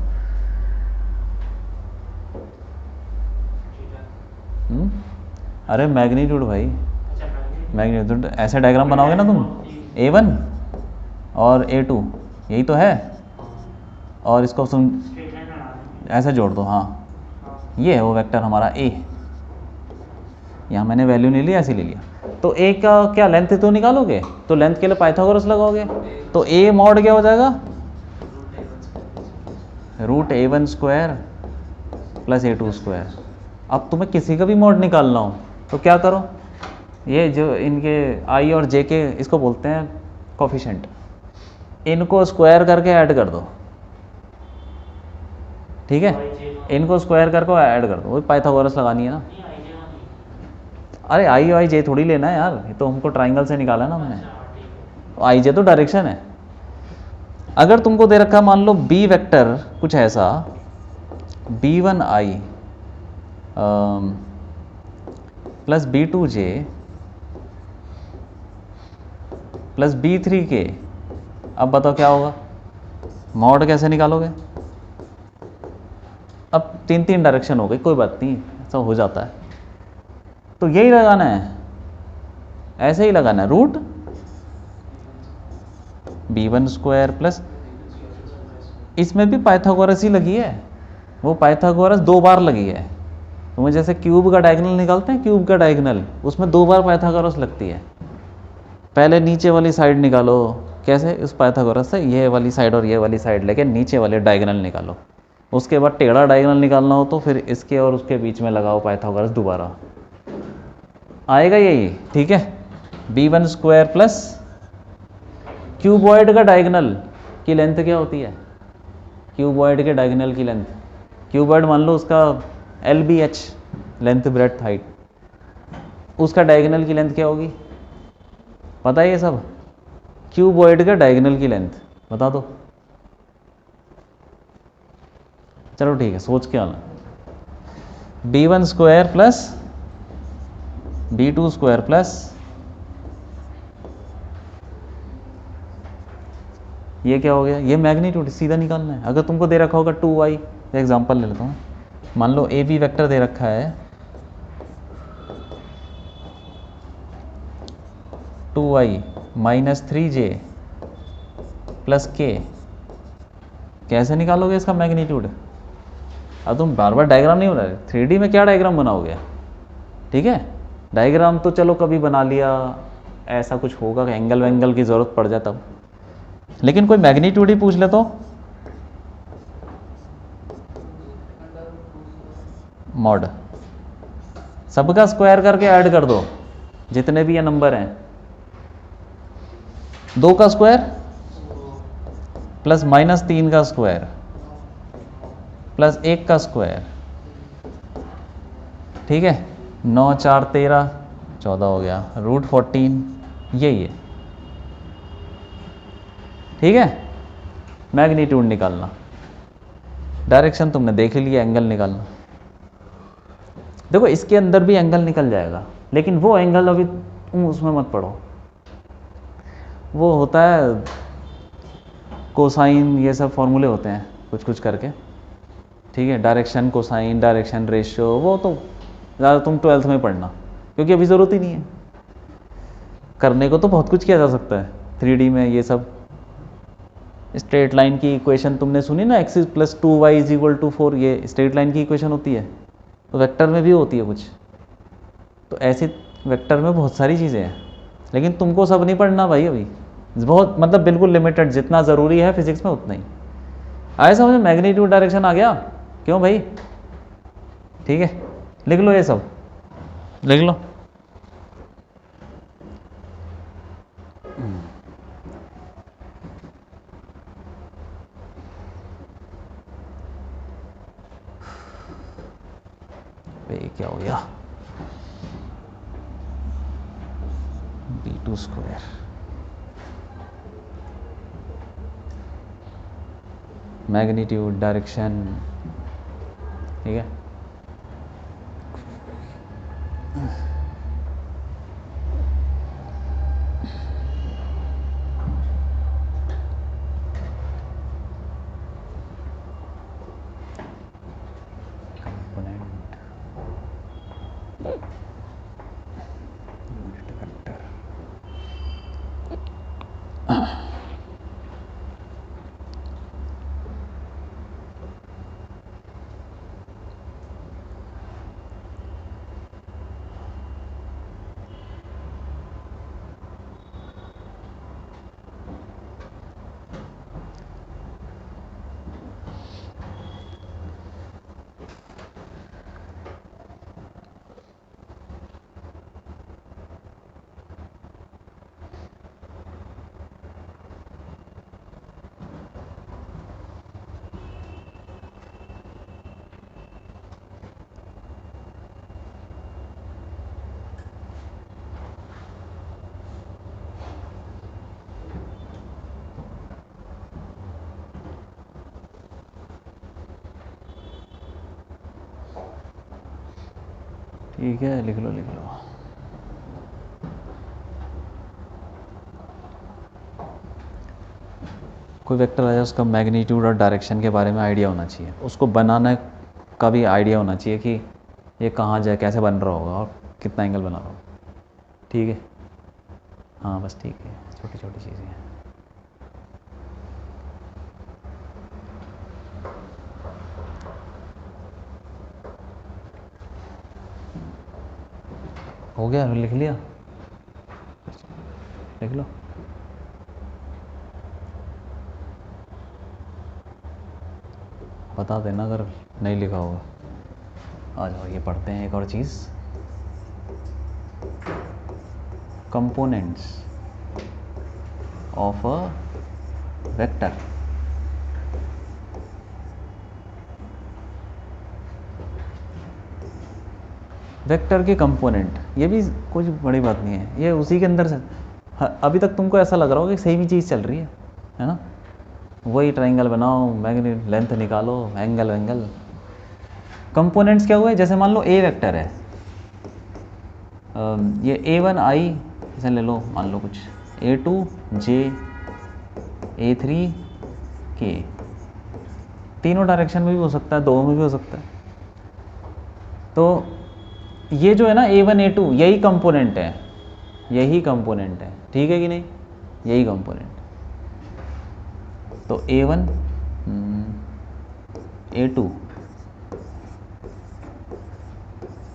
अरे मैग्नीट्यूड भाई, मैग्नीट्यूड ऐसे डायग्राम बनाओगे ना तुम, a1 और a2, यही तो है, और इसको तुम ऐसे जोड़ दो, हाँ ये है वो वेक्टर हमारा ए। यहाँ मैंने वैल्यू नहीं लिया, ऐसे ले लिया। तो ए का क्या लेंथ तो निकालोगे, तो लेंथ के लिए पाइथागोरस लगाओगे, तो ए मॉड क्या हो जाएगा, √a1 square plus a2 square. अब तुम्हें किसी का भी मॉड निकालना हो तो क्या करो, ये जो इनके आई और जे के, इसको बोलते हैं कोफिशिएंट, इनको स्क्वायर करके ऐड कर दो, ठीक है, इनको स्क्वायर करके ऐड कर दो, वही पाइथागोरस लगानी है ना। अरे आई और आई जे थोड़ी लेना है यार, ये तो हमको ट्राइंगल से निकाला ना हमने, आई जे तो डायरेक्शन है। अगर तुमको दे रखा मान लो बी वेक्टर कुछ ऐसा, b1i plus b2j plus b3k, अब बताओ क्या होगा, मॉड कैसे निकालोगे। अब 3 डायरेक्शन हो गई, कोई बात नहीं, ऐसा हो जाता है। तो यही लगाना है, ऐसे ही लगाना है, रूट b1 स्क्वायर प्लस, इसमें भी पाइथागोरस ही लगी है, वो पाइथागोरस 2 बार लगी है। तुम्हें जैसे क्यूब का डायगोनल निकालते हैं, क्यूब का डायगोनल, उसमें 2 बार पाइथागोरस लगती है। पहले नीचे वाली साइड निकालो, कैसे, उस पाइथागोरस से ये वाली साइड और ये वाली साइड लेके नीचे वाले डायगोनल निकालो, उसके बाद टेढ़ा डायगोनल निकालना हो तो फिर इसके और उसके बीच में लगाओ पाइथागोरस, दोबारा आएगा यही, ठीक है। b1 स्क्वायर प्लस क्यूबॉइड का डायगोनल की लेंथ क्या होती है? क्यूबॉइड के डायगोनल की लेंथ, क्यूबॉइड मान लो उसका LBH लेंथ ब्रेड्थ हाइट, उसका डायगोनल की लेंथ क्या होगी? पता है ये सब? क्यूबॉइड का डायगोनल की लेंथ बता दो। चलो ठीक है, सोच के आना। B1 square plus B2 square plus ये क्या हो गया? ये मैग्नीट्यूड सीधा निकालना है। अगर तुमको दे रखा होगा 2y, एग्जांपल ले लेता हूँ, मान लो AB वेक्टर दे रखा है 2y minus 3j plus k, कैसे निकालोगे इसका मैग्नीट्यूड? अब तुम बार बार डायग्राम नहीं बना रहे, 3D में क्या डायग्राम बनाओगे? ठीक है, डायग्राम तो चलो कभी बना लिया, ऐसा कुछ होगा कि एंगल वेंगल की ज़रूरत पड़ जाए तब, लेकिन कोई मैग्नीट्यूड ही पूछ ले तो मॉड सबका स्क्वायर करके ऐड कर दो, जितने भी ये नंबर हैं, 2 का स्क्वायर प्लस माइनस 3 का स्क्वायर प्लस 1 का स्क्वायर, ठीक है, 9 4 13 14 हो गया, √14 यही है। ठीक है, मैग्नीट्यूड निकालना, डायरेक्शन तुमने देख लिया, एंगल निकालना। देखो इसके अंदर भी एंगल निकल जाएगा, लेकिन वो एंगल अभी तुम उसमें मत पढ़ो, वो होता है कोसाइन, ये सब फॉर्मूले होते हैं कुछ कुछ करके, ठीक है, डायरेक्शन कोसाइन, डायरेक्शन रेशियो, वो तो ज़्यादा तुम 12th में पढ़ना, क्योंकि अभी ज़रूरत ही नहीं है। करने को तो बहुत कुछ किया जा सकता है 3D में, ये सब स्ट्रेट लाइन की इक्वेशन तुमने सुनी ना, x + 2y = 4, ये स्ट्रेट लाइन की इक्वेशन होती है, तो वेक्टर में भी होती है कुछ, तो ऐसे वेक्टर में बहुत सारी चीज़ें हैं, लेकिन तुमको सब नहीं पढ़ना भाई अभी, बहुत मतलब बिल्कुल लिमिटेड, जितना ज़रूरी है फिजिक्स में उतना ही। आए समझ में? मैग्नीट्यूड डायरेक्शन आ गया? क्यों भाई? ठीक है, लिख लो, ये सब लिख लो। ये क्या हो गया? B2 स्क्वायर मैग्नीट्यूड डायरेक्शन, ठीक है, ठीक है, लिख लो लिख लो। कोई वेक्टर आया, उसका मैग्नीट्यूड और डायरेक्शन के बारे में आइडिया होना चाहिए, उसको बनाने का भी आइडिया होना चाहिए कि ये कहाँ जाए, कैसे बन रहा होगा और कितना एंगल बना रहा होगा। ठीक है, हाँ बस ठीक है, छोटी छोटी चीज़ें हैं। हो गया, लिख लिया, लिख लो। बता देना अगर नहीं लिखा होगा। आ जाओ, ये पढ़ते हैं एक और चीज़, components. Of a vector. Vector के कंपोनेंट, ये भी कुछ बड़ी बात नहीं है, ये उसी के अंदर से अभी तक तुमको ऐसा लग रहा होगा कि सेम ही चीज़ चल रही है ना। वही ट्राइंगल बनाओ, मैग्नेट लेंथ निकालो, एंगल। कंपोनेंट्स क्या हुए, जैसे मान लो ए वेक्टर है, ये A1 I इसे ले लो, मान लो कुछ A2 J A3 K, तीनों डायरेक्शन में भी हो सकता है, दो में भी हो सकता है। तो ये जो है ना A1 A2 यही कंपोनेंट है, ठीक है कि नहीं, यही कंपोनेंट। तो A1 A2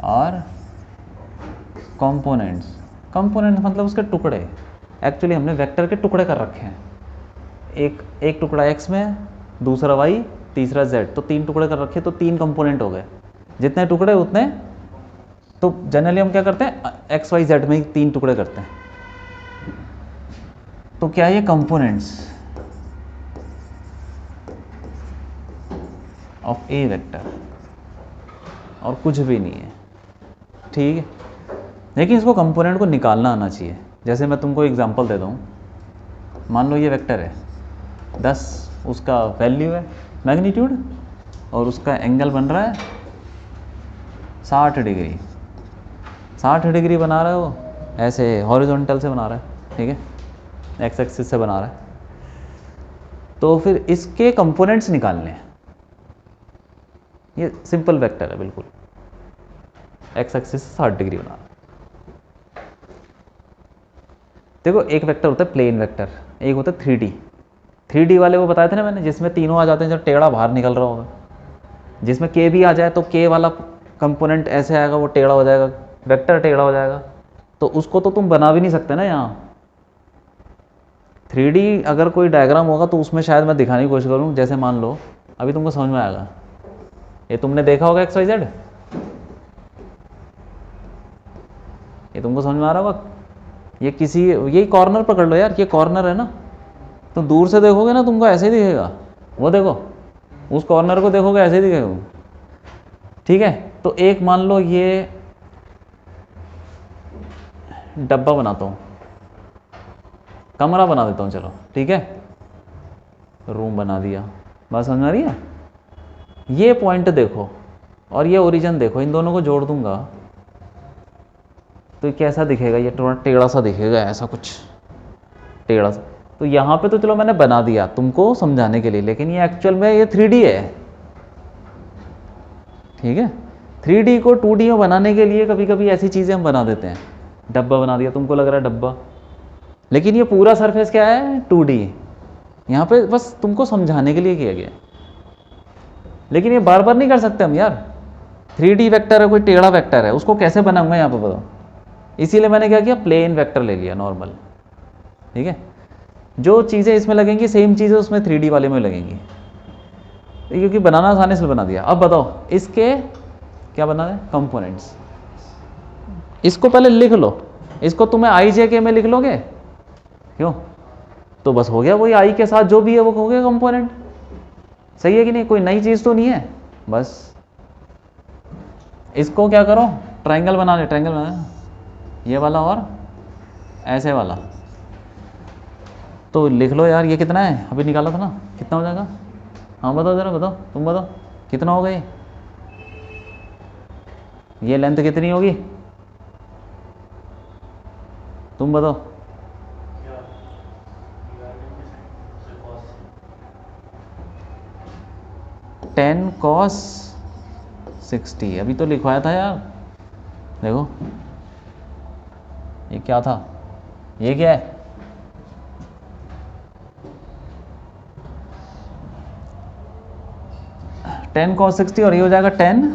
और कंपोनेंट्स मतलब उसके टुकड़े। एक्चुअली हमने वेक्टर के टुकड़े कर रखे हैं, एक टुकड़ा x में है, दूसरा y, तीसरा z, तो 3 टुकड़े कर रखे, तो 3 कंपोनेंट हो गए। जितने टुकड़े उतने, तो जनरली हम क्या करते हैं x y z में ही 3 टुकड़े करते हैं। तो क्या ये कंपोनेंट्स ऑफ ए वेक्टर, और कुछ भी नहीं है, ठीक है। लेकिन इसको कंपोनेंट को निकालना आना चाहिए। जैसे मैं तुमको एग्जांपल देता हूँ, मान लो ये वेक्टर है 10, उसका वैल्यू है मैग्नीट्यूड, और उसका एंगल बन रहा है 60 डिग्री। 60 डिग्री बना रहा है वो, ऐसे हॉरिजॉन्टल से बना रहा है, ठीक है, एक्स एक्सिस से बना रहा है। तो फिर इसके कंपोनेंट्स निकालने हैं। ये सिंपल वेक्टर है बिल्कुल, एक्स एक्सिस से 60 डिग्री बना रहा है। देखो एक वेक्टर होता है प्लेन वेक्टर, एक होता है 3D। 3D वाले वो बताए थे ना मैंने, जिसमें तीनों आ जाते हैं, जब टेढ़ा बाहर निकल रहा होगा, जिसमें K भी आ जाए तो K वाला कंपोनेंट ऐसे आएगा, वो टेढ़ा हो जाएगा, वेक्टर टेढ़ा हो जाएगा। तो उसको तो तुम बना भी नहीं सकते ना यहाँ। 3D अगर कोई डायग्राम होगा तो उसमें शायद मैं दिखाने की कोशिश करूँ। जैसे मान लो अभी तुमको समझ में आएगा, ये तुमने देखा होगा XYZ, ये तुमको समझ में आ रहा होगा। ये कॉर्नर पकड़ लो यार, ये कॉर्नर है ना, तो दूर से देखोगे ना तुमको ऐसे ही दिखेगा। वो देखो, उस कॉर्नर को देखोगे ऐसे ही दिखेगा, ठीक है। तो एक मान लो ये डब्बा बनाता हूँ, कमरा बना देता हूँ, चलो ठीक है, रूम बना दिया, बात समझ में आ रही है। ये पॉइंट देखो और ये ओरिजिन देखो, इन दोनों को जोड़ दूंगा तो कैसा दिखेगा, ये थोड़ा टेढ़ा सा दिखेगा, ऐसा कुछ टेढ़ा सा। तो यहाँ पे तो चलो मैंने बना दिया तुमको समझाने के लिए, लेकिन ये एक्चुअल में ये 3D है, ठीक है। 3D को 2D में बनाने के लिए कभी कभी ऐसी चीज़ें हम बना देते हैं। डब्बा बना दिया, तुमको लग रहा है डब्बा, लेकिन ये पूरा सरफेस क्या है 2D। यहाँ पे बस तुमको समझाने के लिए किया गया, लेकिन ये बार बार नहीं कर सकते हम यार। 3D वेक्टर है, कोई टेढ़ा वेक्टर है, उसको कैसे बनाऊंगा यहाँ पे बताओ। इसीलिए मैंने क्या किया, प्लेन वेक्टर ले लिया, नॉर्मल, ठीक है। जो चीज़ें इसमें लगेंगी सेम चीज़ें उसमें 3D वाले में लगेंगी, क्योंकि बनाना आसानी से बना दिया। अब बताओ इसके क्या बना है, कंपोनेंट्स। इसको पहले लिख लो, इसको तुम्हें IJK में लिख लोगे, क्यों, तो बस हो गया, वही I के साथ जो भी है वो हो गया कंपोनेंट। सही है कि नहीं, कोई नई चीज़ तो नहीं है। बस इसको क्या करो, ट्राइंगल बना ले, ट्राइंगल बना, ये वाला और ऐसे वाला। तो लिख लो यार, ये कितना है, अभी निकाला था ना, कितना हो जाएगा। हाँ बताओ जरा, बताओ, तुम बताओ कितना होगा ये लेंथ कितनी होगी, तुम बताओ। क्या 10 cos 60, अभी तो लिखवाया था यार, देखो ये क्या था, ये क्या है, टेन cos 60 और ये हो जाएगा 10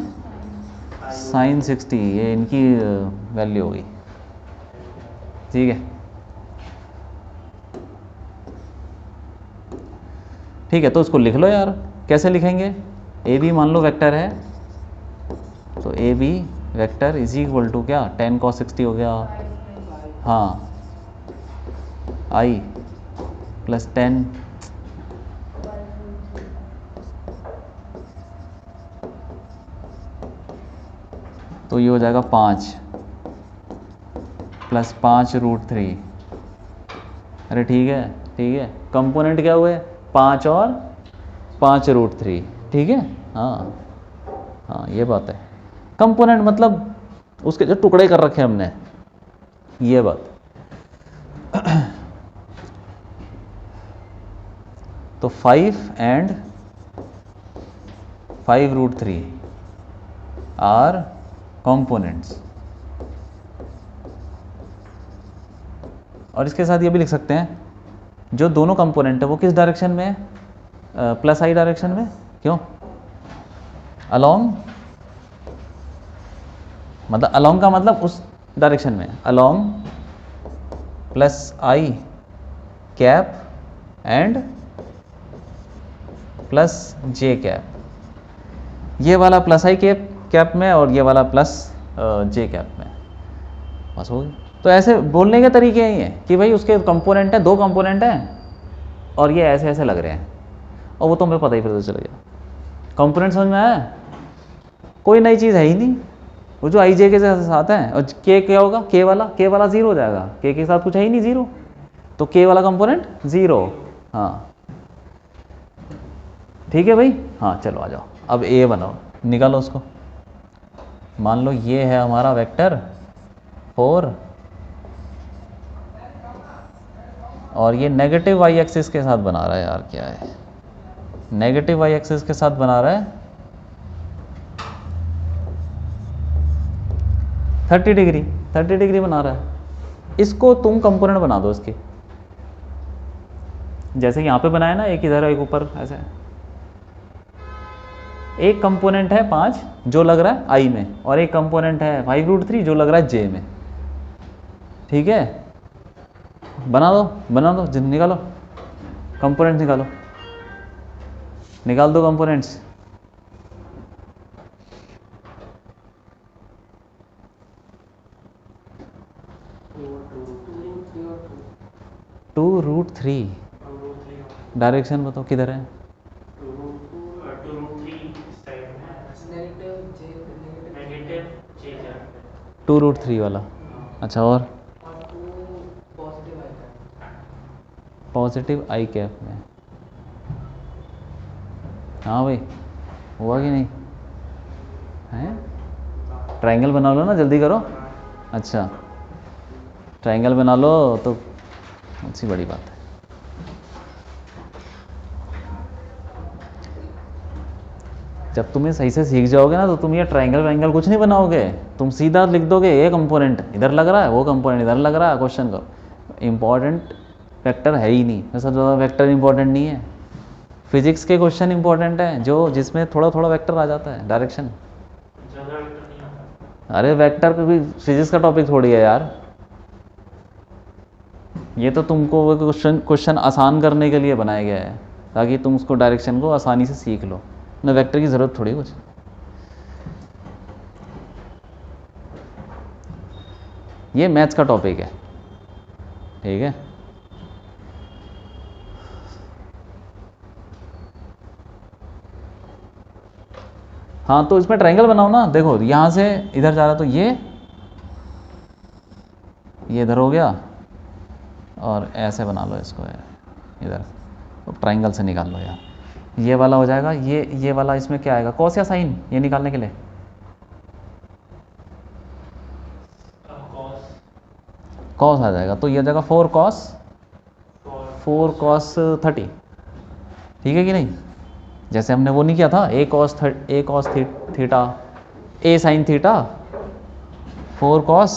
sin 60, ये इनकी वैल्यू होगी, ठीक है। ठीक है, तो इसको लिख लो यार, कैसे लिखेंगे। ए बी मान लो वेक्टर है, तो A B vector is equal to क्या, 10 cos 60 हो गया, हाँ, आई प्लस 10 तो ये हो जाएगा 5 प्लस 5√3। अरे ठीक है, कंपोनेंट क्या हुए 5 और 5√3, ठीक है। हाँ ये बात है। कंपोनेंट मतलब उसके जो टुकड़े कर रखे हमने, ये बात। तो 5 and 5√3 आर कंपोनेंट्स। और इसके साथ ये भी लिख सकते हैं, जो दोनों कंपोनेंट है वो किस डायरेक्शन में है, प्लस आई डायरेक्शन में। क्यों? अलोंग, मतलब अलोंग का मतलब उस डायरेक्शन में, along plus I cap and plus J cap. ये वाला प्लस आई कैप में और ये वाला प्लस जे कैप में, बस हो गई। तो ऐसे बोलने के तरीके ही हैं कि भाई उसके कंपोनेंट हैं, 2 कंपोनेंट हैं और ये ऐसे ऐसे लग रहे हैं, और वो तो हमें पता ही फिर चल गया। कंपोनेंट समझ में आया? कोई नई चीज़ है ही नहीं, वो जो आई जे के साथ है। और के क्या होगा, के वाला 0 हो जाएगा, के साथ कुछ है ही नहीं 0, तो के वाला कंपोनेंट 0। हाँ ठीक है भाई। हाँ चलो आ जाओ, अब ए बनाओ, निकालो उसको। मान लो ये है हमारा वेक्टर 4 और ये नेगेटिव वाई एक्सिस के साथ बना रहा है। यार क्या है, नेगेटिव वाई एक्सिस के साथ बना रहा है 30 डिग्री बना रहा है। इसको तुम कंपोनेंट बना दो इसके, जैसे यहाँ पे बनाया ना, एक इधर एक ऊपर, ऐसे। एक कंपोनेंट है 5 जो लग रहा है आई में, और एक कंपोनेंट है 5√3 जो लग रहा है जे में, ठीक है। बना दो, निकालो कंपोनेंट्स, निकाल दो components. Two root three direction बताओ किधर है? नेगेटिव 2√3 वाला। अच्छा, और पॉजिटिव आई कैप में। हाँ भाई, हुआ कि नहीं है? ट्रायंगल बना लो ना, जल्दी करो। अच्छा, ट्रायंगल बना लो तो अच्छी बड़ी बात है। जब तुम्हें सही से सीख जाओगे ना, तो तुम ये ट्रायंगल वायंगल कुछ नहीं बनाओगे, तुम सीधा लिख दोगे ये कंपोनेंट इधर लग रहा है, वो कंपोनेंट इधर लग रहा है। क्वेश्चन का इंपॉर्टेंट वेक्टर है ही नहीं, सब ज़्यादा वेक्टर इंपॉर्टेंट नहीं है। फिजिक्स के क्वेश्चन इंपॉर्टेंट है जो जिसमें थोड़ा थोड़ा वेक्टर आ जाता है, डायरेक्शन। अरे वेक्टर पे भी फिजिक्स का टॉपिक थोड़ी है यार, ये तो तुमको वो क्वेश्चन आसान करने के लिए बनाया गया है, ताकि तुम उसको डायरेक्शन को आसानी से सीख लो ना। वेक्टर की ज़रूरत थोड़ी कुछ। ये मैथ्स का टॉपिक है, ठीक है। हाँ, तो इसमें ट्रायंगल बनाओ ना। देखो यहाँ से इधर जा रहा, तो ये इधर हो गया, और ऐसे बना लो इसको इधर, तो ट्रायंगल से निकाल लो यार। ये वाला हो जाएगा, ये वाला इसमें क्या आएगा, कॉस या साइन, ये निकालने के लिए कॉस आ जाएगा। तो ये आ जाएगा 4 cos 30, ठीक है कि नहीं? जैसे हमने वो नहीं किया था, a cos theta a sin theta, 4 cos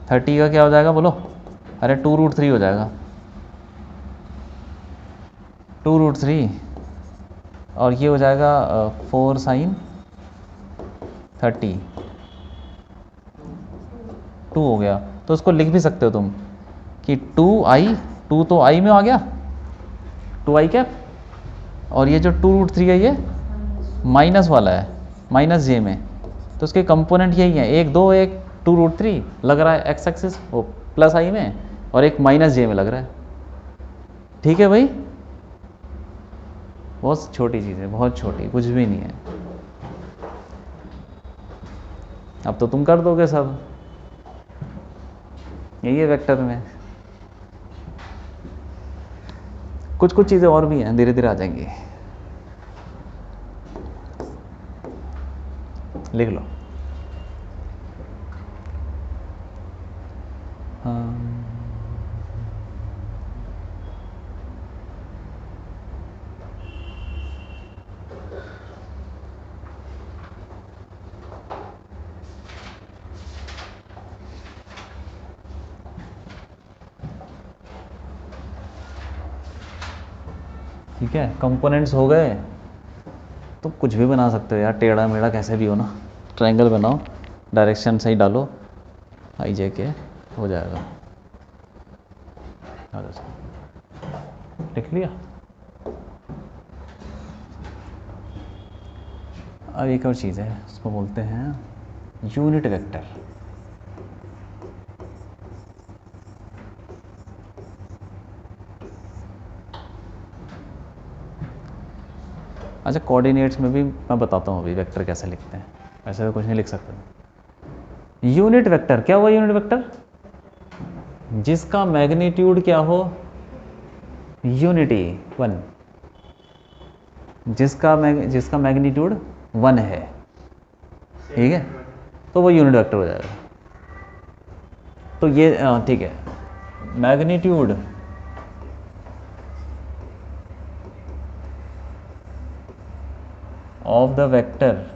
30 का क्या हो जाएगा बोलो? अरे 2√3 हो जाएगा, 2√3, और ये हो जाएगा 4 sin 30, 2 हो गया। तो उसको लिख भी सकते हो तुम कि 2 तो i में आ गया, 2i कैप, और ये जो 2√3 है ये माइनस वाला है, माइनस जे में, तो उसके कंपोनेंट यही है, एक 2√3 लग रहा है एक्स एक्सिस वो प्लस आई में, और एक माइनस जे में लग रहा है। ठीक है भाई, बहुत छोटी चीज़ है, बहुत छोटी, कुछ भी नहीं है। अब तो तुम कर दोगे सब, यही है वेक्टर में। कुछ कुछ चीज़ें और भी हैं, धीरे धीरे आ जाएंगी। लिख लो। ठीक है, कंपोनेंट्स हो गए, तो कुछ भी बना सकते हो यार, टेढ़ा मेढ़ा कैसे भी हो ना। ट्रायंगल बनाओ, डायरेक्शन सही डालो, आई जे के हो जाएगा। लिख लिया। अब एक और चीज़ है, उसको बोलते हैं यूनिट वेक्टर। अच्छा, कोऑर्डिनेट्स में भी मैं बताता हूँ अभी वेक्टर कैसे लिखते हैं, ऐसे तो कुछ नहीं लिख सकते। यूनिट वेक्टर क्या हुआ? यूनिट वेक्टर जिसका मैग्नीट्यूड क्या हो, यूनिटी 1, जिसका मैग्नीट्यूड 1 है, ठीक है, तो वो यूनिट वेक्टर हो जाएगा। तो ये ठीक है, magnitude of the vector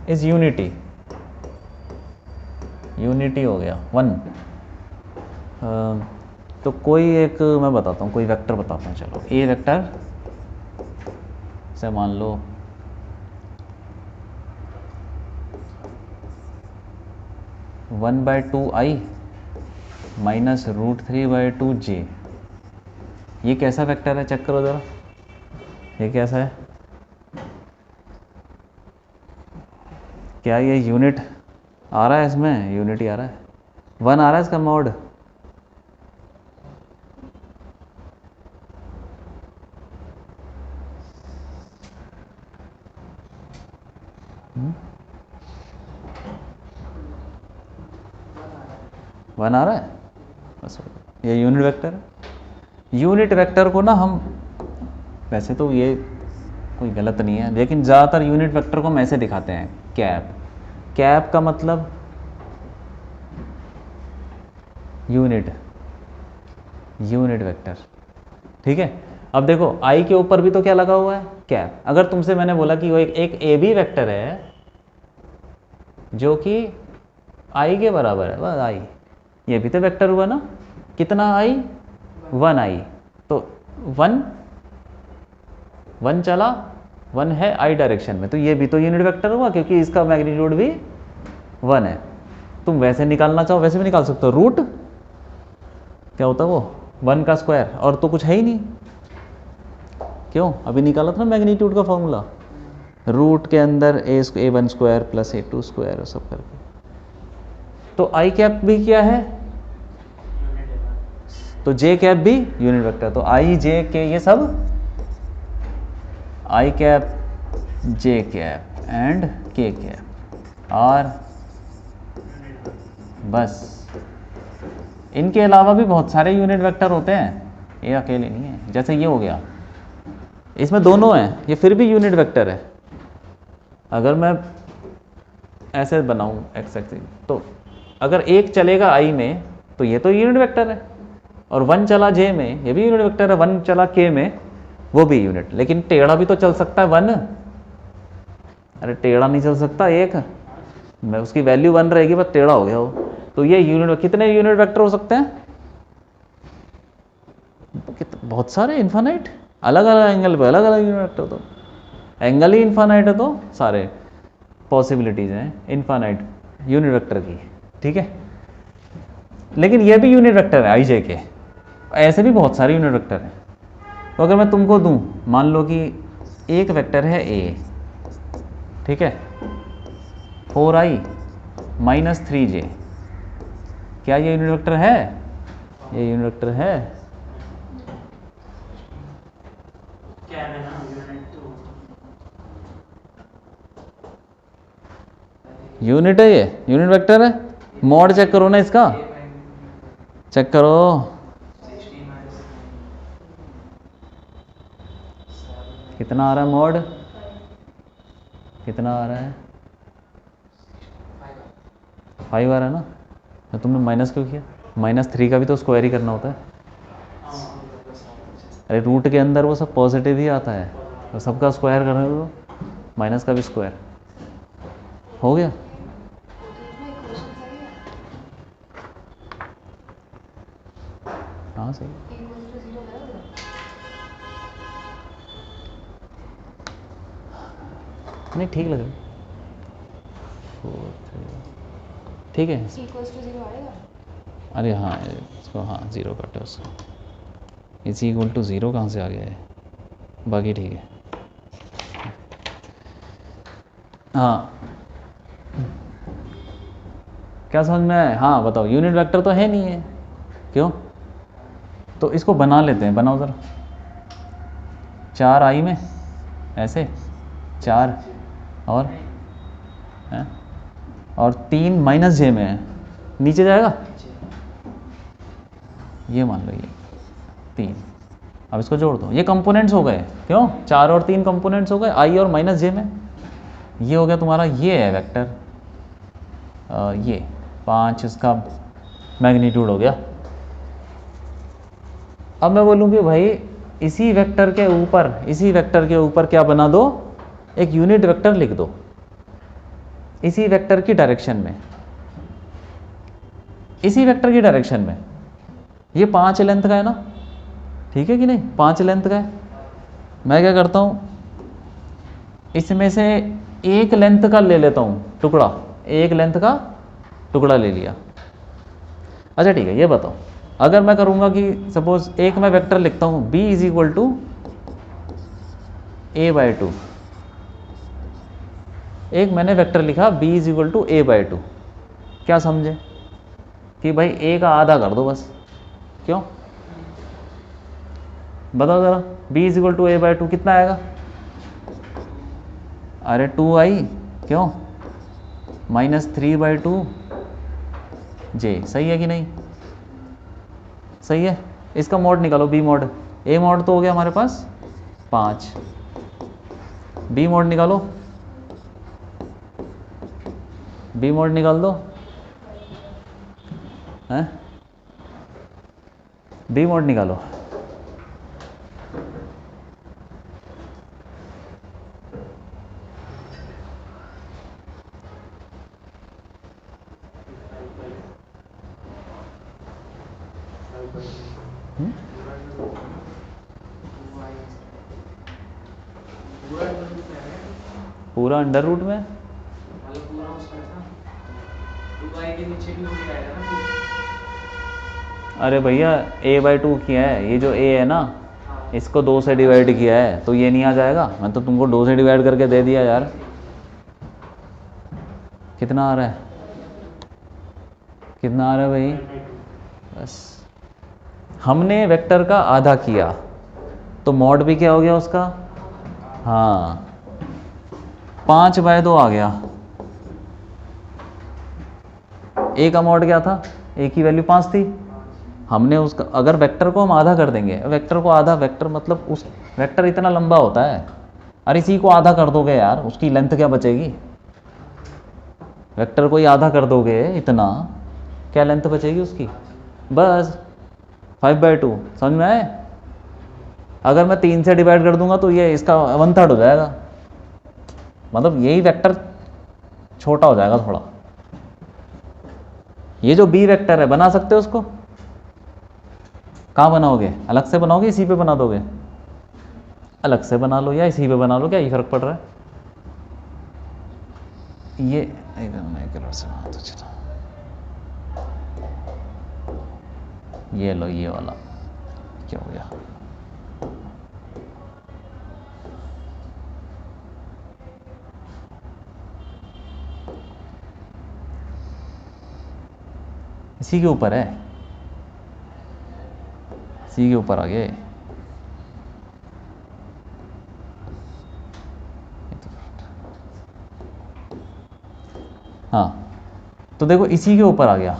is unity, unity हो गया 1। तो कोई एक मैं बताता हूँ, कोई वेक्टर बताता हूँ, चलो ए वेक्टर से मान लो 1/2i माइनस √3/2j। ये कैसा वेक्टर है, चेक करो ज़रा, ये कैसा है? क्या ये यूनिट आ रहा है इसमें? यूनिटी आ रहा है, 1 आ रहा है इसका मॉड। वन आ रहा है बस, ये यूनिट वेक्टर है। यूनिट वेक्टर को ना हम, वैसे तो ये कोई गलत नहीं है, लेकिन ज़्यादातर यूनिट वेक्टर को हम ऐसे दिखाते हैं, कैप। कैप का मतलब यूनिट वेक्टर, ठीक है। अब देखो आई के ऊपर भी तो क्या लगा हुआ है, कैप। अगर तुमसे मैंने बोला कि वो एक ए बी वेक्टर है जो कि आई के बराबर है, बस आई, ये भी तो वेक्टर हुआ ना, कितना आई, 1i। तो 1 चला, 1 है आई डायरेक्शन में, तो ये भी तो यूनिट वेक्टर हुआ, क्योंकि इसका मैग्नीट्यूड भी 1 है। तुम वैसे निकालना चाहो वैसे भी निकाल सकते हो, रूट क्या होता है वो 1 का स्क्वायर, और तो कुछ है ही नहीं। क्यों, अभी निकाला था ना मैग्नीट्यूड का फॉर्मूला, रूट के अंदर a1 square plus a2 square सब करके। तो आई कैप भी क्या है, तो जे कैप भी यूनिट वेक्टर। तो आई जे के ये सब आई कैप, जे कैप एंड के कैप आर, बस। इनके अलावा भी बहुत सारे यूनिट वेक्टर होते हैं, ये अकेले नहीं है। जैसे ये हो गया, इसमें दोनों हैं, ये फिर भी यूनिट वेक्टर है। अगर मैं ऐसे बनाऊं एक्स एक्सिस, तो अगर एक चलेगा आई में तो ये तो यूनिट वेक्टर है, और 1 चला जे में ये भी यूनिट वेक्टर है, 1 चला के में वो भी यूनिट। लेकिन टेढ़ा भी तो चल सकता है 1, अरे टेढ़ा नहीं चल सकता एक, मैं उसकी वैल्यू 1 रहेगी बस टेढ़ा हो गया वो। तो ये यूनिट, कितने यूनिट वेक्टर हो सकते हैं, बहुत सारे, इन्फानाइट, अलग अलग एंगल पे अलग अलग यूनिट वेक्टर। तो एंगल ही इन्फानाइट है, तो सारे पॉसिबिलिटीज हैं इन्फानाइट यूनिट वेक्टर की, ठीक है। लेकिन ये भी यूनिट वेक्टर है आई जे के, ऐसे भी बहुत सारे यूनिट वेक्टर हैं। तो अगर मैं तुमको दूं, मान लो कि एक वेक्टर है ए, ठीक है, 4i माइनस 3j, क्या ये यूनिट वेक्टर है? ये यूनिट वेक्टर है। क्या है ना यूनिट टू यूनिट है, ये यूनिट वेक्टर है। मॉड चेक करो ना इसका, चेक करो। 16 minus कितना आ रहा है मॉड? कितना आ रहा है? 5 आ रहा है ना। तो तुमने माइनस क्यों किया? -3 का भी तो स्क्वायर ही करना होता है। अरे रूट के अंदर वो सब पॉजिटिव ही आता है, तो सबका स्क्वायर करने दो, माइनस का भी स्क्वायर हो गया। हाँ सही, नहीं ठीक लग रहा है। 4 3 ठीक है। अरे हाँ इसको, हाँ 0 काटे उसको। इसी इक्वल टू 0 कहाँ से आ गया है? बाकी ठीक है। हाँ क्या समझ में आया? हाँ बताओ, यूनिट वेक्टर तो है नहीं है, क्यों? तो इसको बना लेते हैं, बनाओ ज़रा। 4 आई में ऐसे 4 और है? और 3 -j में है, नीचे जाएगा ये, मान लो ये 3। अब इसको जोड़ दो, ये कंपोनेंट्स हो गए, क्यों? 4 और 3 कंपोनेंट्स हो गए, आई और -j में। ये हो गया तुम्हारा, ये है वेक्टर, ये 5 इसका मैग्नीट्यूड हो गया। अब मैं बोलूँ कि भाई इसी वेक्टर के ऊपर क्या बना दो, एक यूनिट वेक्टर लिख दो इसी वेक्टर की डायरेक्शन में, इसी वेक्टर की डायरेक्शन में। ये 5 लेंथ का है ना, ठीक है कि नहीं? 5 लेंथ का है। मैं क्या करता हूँ, इसमें से एक लेंथ का ले लेता हूँ टुकड़ा, एक लेंथ का टुकड़ा ले लिया। अच्छा ठीक है, ये बताओ, अगर मैं करूँगा कि सपोज एक मैं वेक्टर लिखता हूँ b is equal to a/2, एक मैंने वेक्टर लिखा b is equal to a/2, क्या समझे कि भाई a का आधा कर दो बस, क्यों? बताओ ज़रा, b is equal to a/2 कितना आएगा? अरे 2i, क्यों? -3/2 j, सही है कि नहीं? सही है। इसका मॉड निकालो, b मॉड। a मॉड तो हो गया हमारे पास 5, b मॉड निकालो, b मॉड निकाल दो, हैं? b मॉड निकालो। पूरा अंडर रूट में, मतलब पूरा उसका था 2y के नीचे भी हो जाएगा ना फिर। अरे भैया a/2 किया है, ये जो a है ना, हाँ इसको 2 से डिवाइड किया है, तो ये नहीं आ जाएगा? मैं तो तुमको 2 से डिवाइड करके दे दिया यार। कितना आ रहा है? कितना आ रहा है भाई? बस हमने वेक्टर का आधा किया, तो मॉड भी क्या हो गया उसका? हाँ 5/2 आ गया। a का मॉड क्या था? a की वैल्यू 5 थी। हमने उसका, अगर वेक्टर को हम आधा कर देंगे, वेक्टर को आधा, वेक्टर मतलब उस वेक्टर इतना लंबा होता है, अरे इसी को आधा कर दोगे यार, उसकी लेंथ क्या बचेगी? वेक्टर को ही आधा कर दोगे इतना, क्या लेंथ बचेगी उसकी? बस 5/2, समझ में आए? अगर मैं 3 से डिवाइड कर दूंगा तो ये इसका 1/3 हो जाएगा, मतलब यही वेक्टर छोटा हो जाएगा थोड़ा। ये जो b वेक्टर है, बना सकते हो उसको? कहाँ बनाओगे? अलग से बनाओगे, इसी पे बना दोगे? अलग से बना लो या इसी पे बना लो, क्या ही फर्क पड़ रहा है? ये इधर से बना दो, चलो ये लो, ये वाला क्या हो गया? इसी के ऊपर है, इसी के ऊपर आ गए। हाँ तो देखो इसी के ऊपर आ गया,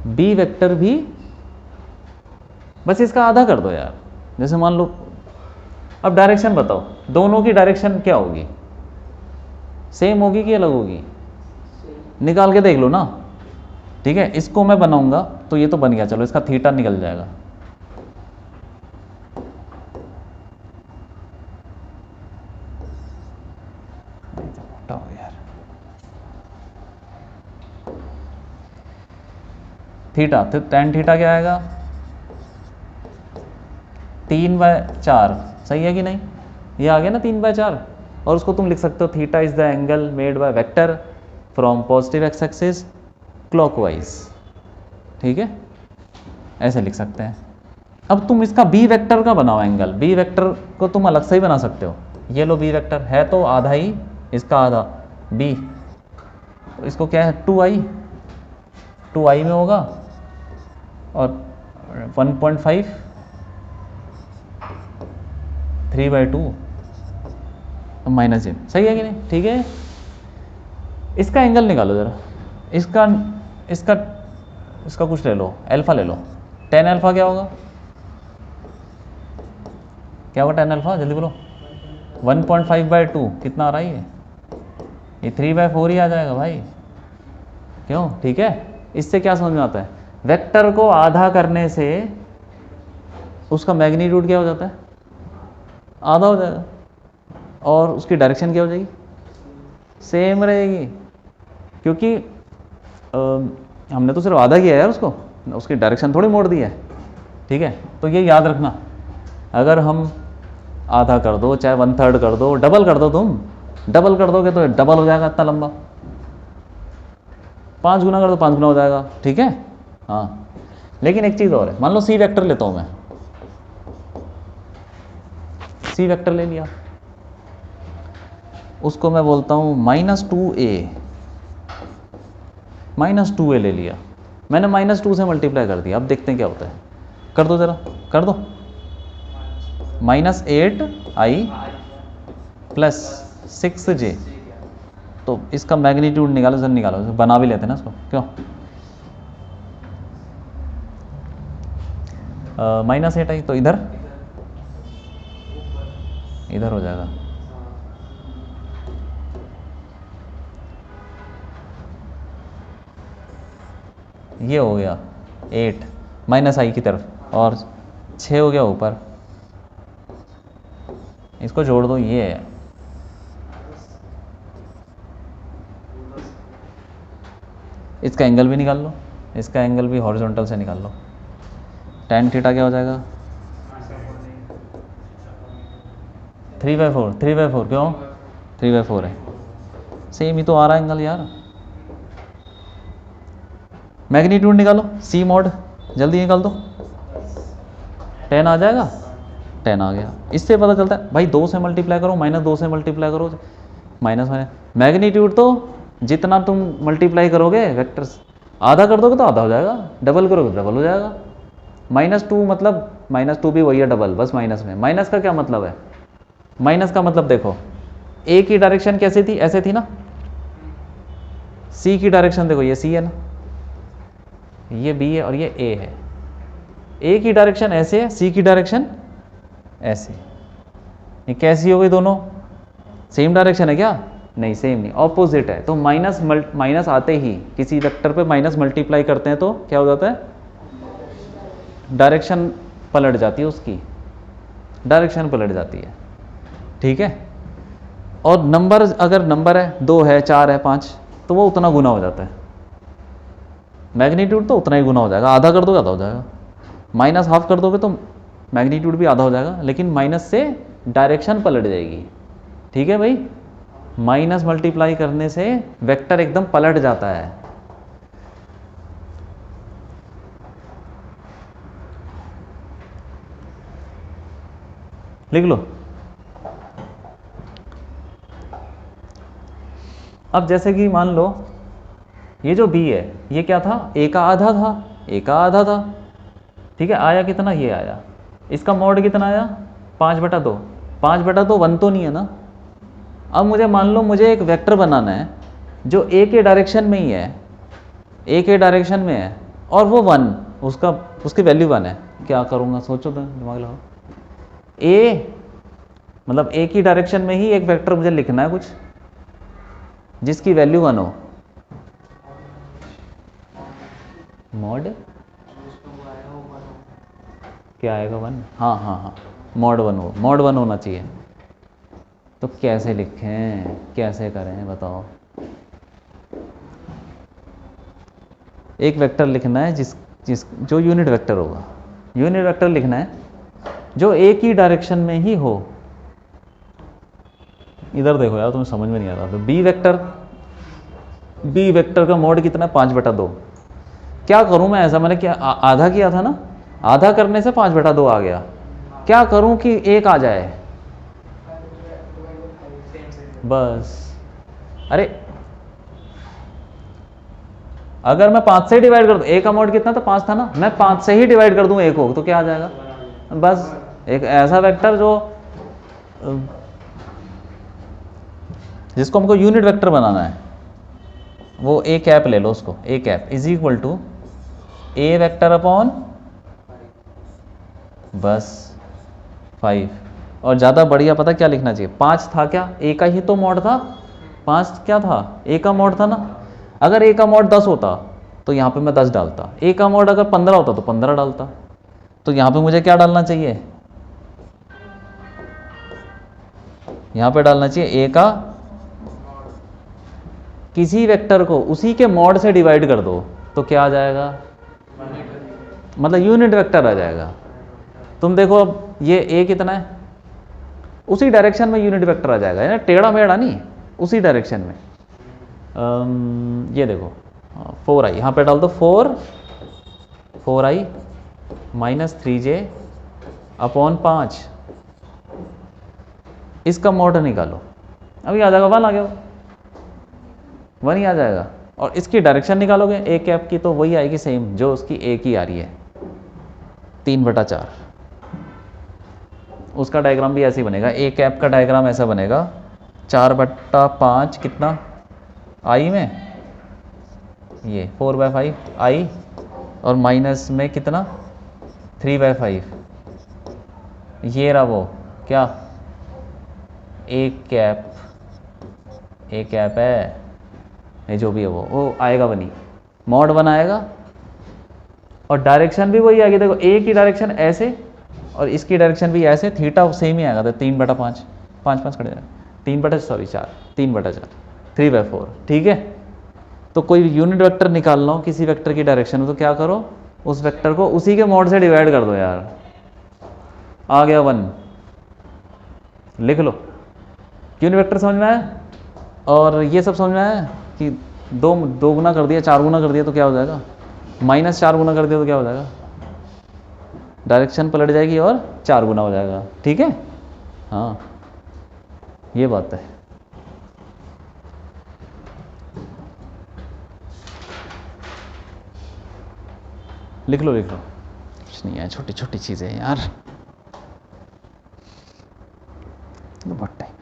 बी वेक्टर भी बस इसका आधा कर दो यार। जैसे मान लो, अब डायरेक्शन बताओ, दोनों की डायरेक्शन क्या होगी, सेम होगी कि अलग होगी? निकाल के देख लो ना। ठीक है, इसको मैं बनाऊंगा तो ये तो बन गया, चलो इसका थीटा निकल जाएगा। यार थीटा, तो टेन थीटा क्या आएगा? 3/4, सही है कि नहीं? ये आ गया ना 3/4। और उसको तुम लिख सकते हो theta is the angle made by vector from positive X axis clockwise. ठीक है, ऐसे लिख सकते हैं। अब तुम इसका बी वेक्टर का बनाओ एंगल, बी वेक्टर को तुम अलग से ही बना सकते हो। ये लो बी वेक्टर है तो आधा ही, इसका आधा बी, तो इसको क्या है 2i में होगा, और 1.5 3/2 माइनस जे, सही है कि नहीं? ठीक है, इसका एंगल निकालो जरा, इसका इसका इसका कुछ ले लो, अल्फा ले लो। tan अल्फा क्या होगा? क्या होगा tan अल्फा, जल्दी बोलो। 1.5/2 कितना आ रहा है ये 3/4 ही आ जाएगा भाई। क्यों? ठीक है, इससे क्या समझ में आता है? वेक्टर को आधा करने से उसका मैग्नीट्यूड क्या हो जाता है? आधा हो जाएगा, और उसकी डायरेक्शन क्या हो जाएगी? सेम रहेगी, क्योंकि हमने तो सिर्फ आधा किया है यार, उसकी डायरेक्शन थोड़ी मोड़ दी है। ठीक है, तो ये याद रखना, अगर हम आधा कर दो चाहे 1/3 कर दो, डबल कर दो, तुम डबल कर दोगे तो डबल हो जाएगा इतना लंबा, 5 गुना कर दो 5 गुना हो जाएगा। ठीक है, हाँ। लेकिन एक चीज़ और है, मान लो सी वेक्टर लेता हूँ मैं, सी वेक्टर ले लिया, उसको मैं बोलता हूँ -2a ले लिया मैंने, -2 से मल्टीप्लाई कर दिया। अब देखते हैं क्या होता है, कर दो जरा, कर दो। -8i + 6j, तो इसका मैग्नीट्यूड निकालो, सर निकालो, बना भी लेते हैं ना इसको, क्यों? -8i तो इधर हो जाएगा, ये हो गया 8 -i की तरफ, और 6 हो गया ऊपर, इसको जोड़ दो, ये है। इसका एंगल भी निकाल लो, इसका एंगल भी हॉरिजॉन्टल से निकाल लो। tan थीटा क्या हो जाएगा? 3/4 क्यों? 3/4 है, सेम ही तो आ रहा है एंगल यार। मैग्नीट्यूड निकालो, सी मॉड, जल्दी निकाल दो। 10 आ जाएगा, 10 आ गया। इससे पता चलता है भाई 2 से मल्टीप्लाई करो, -2 से मल्टीप्लाई करो, माइनस मैग्नीट्यूड तो जितना तुम मल्टीप्लाई करोगे वेक्टर्स, आधा कर दोगे तो आधा हो जाएगा, डबल करोगे तो डबल हो जाएगा। -2 मतलब -2 भी वही है डबल, बस माइनस में। माइनस का क्या मतलब है? माइनस का मतलब देखो, ए की डायरेक्शन कैसे थी? ऐसे थी ना। सी की डायरेक्शन देखो, ये सी है ना, ये बी है और ये ए है। ए की डायरेक्शन ऐसे है, सी की डायरेक्शन ऐसे। ये कैसी हो गई? दोनों सेम डायरेक्शन है क्या? नहीं, सेम नहीं, ऑपोजिट है। तो माइनस आते ही किसी वेक्टर पे माइनस मल्टीप्लाई करते हैं तो क्या हो जाता है? डायरेक्शन पलट जाती है, उसकी डायरेक्शन पलट जाती है। ठीक है, और नंबर, अगर नंबर है 2 है 4 है 5, तो वो उतना गुना हो जाता है। मैग्नीट्यूड तो उतना ही गुना हो जाएगा, आधा कर दोगे आधा हो जाएगा, -1/2 कर दोगे तो मैग्नीट्यूड भी आधा हो जाएगा, लेकिन माइनस से डायरेक्शन पलट जाएगी। ठीक है भाई, माइनस मल्टीप्लाई करने से वेक्टर एकदम पलट जाता है। लिख लो। अब जैसे कि मान लो ये जो b है ये क्या था, a का आधा था, a का आधा था, ठीक है। आया कितना, ये आया। इसका मॉड कितना आया, 5/2। 5/2 1 तो नहीं है ना। अब मुझे मान लो मुझे एक वेक्टर बनाना है जो a के डायरेक्शन में ही है, a के डायरेक्शन में है और वो 1, उसकी वैल्यू 1 है। क्या करूँगा, सोचो तो, दिमाग लगाओ। a मतलब a की डायरेक्शन में ही एक वेक्टर मुझे लिखना है कुछ जिसकी वैल्यू 1 हो। मॉड क्या आएगा, 1। हाँ हाँ हाँ, मॉड 1 हो, मॉड 1 होना चाहिए। तो कैसे लिखें, कैसे करें बताओ। एक वेक्टर लिखना है जो यूनिट वेक्टर होगा, यूनिट वेक्टर लिखना है जो एक ही डायरेक्शन में ही हो। इधर देखो यार, तुम्हें समझ में नहीं आ रहा। तो बी वेक्टर का मॉड कितना है, 5/2। क्या करूं मैं, ऐसा मैंने क्या आधा किया था ना, आधा करने से 5/2 आ गया। क्या करूं कि एक आ जाए बस। अरे अगर मैं 5 से डिवाइड कर दूं, ए का मॉड कितना था, 5 था ना, मैं 5 से ही डिवाइड कर दूं ए को, तो क्या आ जाएगा, बस एक ऐसा वेक्टर जो जिसको हमको यूनिट वेक्टर बनाना है। वो ए कैप ले लो, उसको A cap is equal to A vector upon बस 5। और ज़्यादा बढ़िया पता क्या लिखना चाहिए, 5 था क्या, ए का ही तो मॉड था, 5 क्या था, ए का मॉड था ना। अगर ए का मॉड 10 होता तो यहाँ पे मैं 10 डालता, ए का मॉड अगर 15 होता तो 15 डालता। तो यहाँ पे मुझे क्या डालना चाहिए, यहाँ पे डालना चाहिए ए का किसी वेक्टर को उसी के मॉड से डिवाइड कर दो, तो क्या आ जाएगा, मतलब यूनिट वेक्टर आ जाएगा। तुम देखो अब ये ए कितना है, उसी डायरेक्शन में यूनिट वेक्टर आ जाएगा, है ना, टेढ़ा मेढ़ा नहीं, उसी डायरेक्शन में। ये देखो 4i, यहाँ पे डाल दो 4i माइनस 3j अपॉन 5। इसका मॉड निकालो, अभी आ जाएगा 1 आ गया, 1 ही आ जाएगा। और इसकी डायरेक्शन निकालोगे ए कैप की, तो वही आएगी सेम जो उसकी ए की आ रही है, 3/4। उसका डायग्राम भी ऐसे ही बनेगा, ए कैप का डायग्राम ऐसा बनेगा, 4/5 कितना आई में, ये 4/5 आई, और माइनस में कितना 3/5, ये रहा वो क्या, ए कैप है, ये जो भी है वो आएगा 1 ही, मॉड 1 आएगा। और डायरेक्शन भी वही आएगी, देखो ए की डायरेक्शन ऐसे और इसकी डायरेक्शन भी ऐसे, थीटा सेम ही आएगा, तो 3/5, 5 खड़े जाएगा, 3/4, 3/4, ठीक है। तो कोई यूनिट वेक्टर निकालना हो किसी वेक्टर की डायरेक्शन में, तो क्या करो, उस वेक्टर को उसी के मॉड से डिवाइड कर दो यार, आ गया 1, लिख लो। यूनिट वेक्टर समझ में आया, और ये सब समझ में आया कि 2 गुना कर दिया, 4 गुना कर दिया तो क्या हो जाएगा, -4 गुना कर दिया तो क्या हो जाएगा, डायरेक्शन पलट जाएगी और 4 गुना हो जाएगा, ठीक है। हाँ ये बात है। लिख लो कुछ नहीं है, छोटी छोटी चीज़ें यार, बहुत टाइम।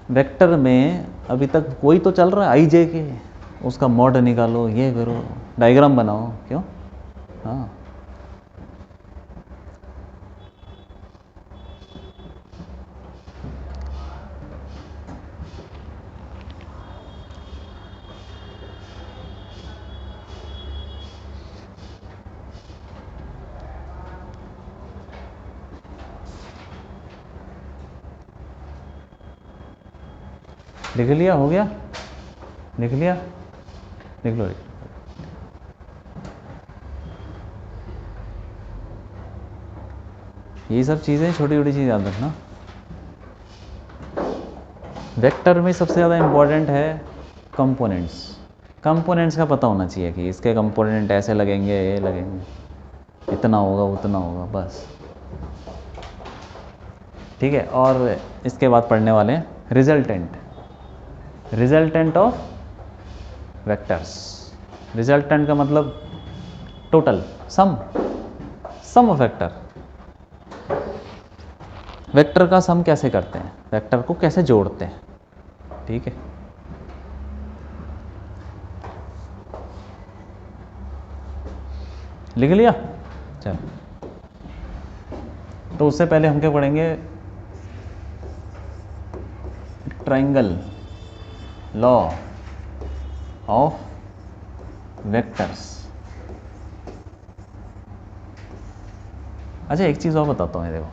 वेक्टर में अभी तक वही तो चल रहा है, आई जे के, उसका मॉड निकालो, ये करो, डायग्राम बनाओ, क्यों। हाँ लिख लिया, हो गया, लिख लिया, लिख लो। ये सब चीज़ें छोटी छोटी चीज़ याद रखना। वेक्टर में सबसे ज़्यादा इम्पोर्टेंट है कंपोनेंट्स। कंपोनेंट्स का पता होना चाहिए कि इसके कंपोनेंट ऐसे लगेंगे, ये लगेंगे, इतना होगा उतना होगा, बस। ठीक है। और इसके बाद पढ़ने वाले हैं resultant. Resultant of vectors. Resultant का मतलब total, sum of vector. Vector का सम कैसे करते हैं, वेक्टर को कैसे जोड़ते हैं। ठीक है। लिख लिया? चल, तो उससे पहले हम क्या पढ़ेंगे, ट्रायंगल लॉ ऑफ वेक्टर्स। अच्छा, एक चीज़ और बताता हूँ, ये देखो,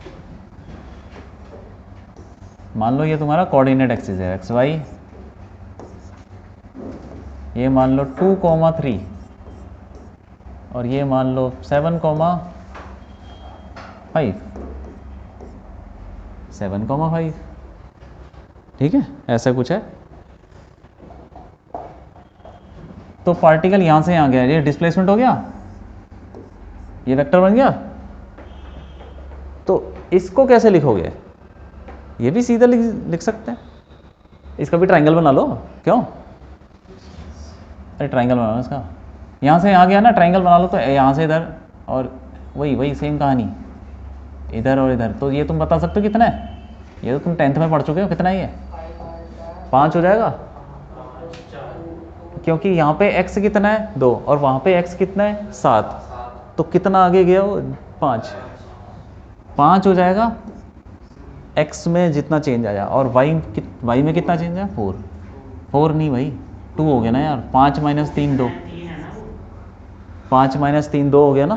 मान लो ये तुम्हारा कोऑर्डिनेट एक्सिस है एक्स वाई, ये मान लो 2,3 और ये मान लो 7,5, 7,5। ठीक है, ऐसा कुछ है। तो पार्टिकल यहां से यहां गया, ये डिस्प्लेसमेंट हो गया, ये वेक्टर बन गया। तो इसको कैसे लिखोगे, ये भी सीधा लिख सकते हैं, इसका भी ट्रायंगल बना लो। क्यों? अरे ट्रायंगल बना लो इसका, यहाँ से यहाँ गया ना, ट्रायंगल बना लो। तो यहाँ से इधर, और वही सेम कहानी, इधर और इधर। तो ये तुम बता सकते हो कितना है, ये तो तुम 10th में पढ़ चुके हो, कितना ही है, 5 हो जाएगा। क्योंकि यहाँ पे x कितना है 2 और वहाँ पे x कितना है 7, तो कितना आगे गया वो, 5 हो जाएगा। x में जितना चेंज आया, और y में कितना चेंज आया, 4 नहीं भाई, 2 हो गया ना यार। 5 - 3 2, 5 - 3 2 हो गया ना।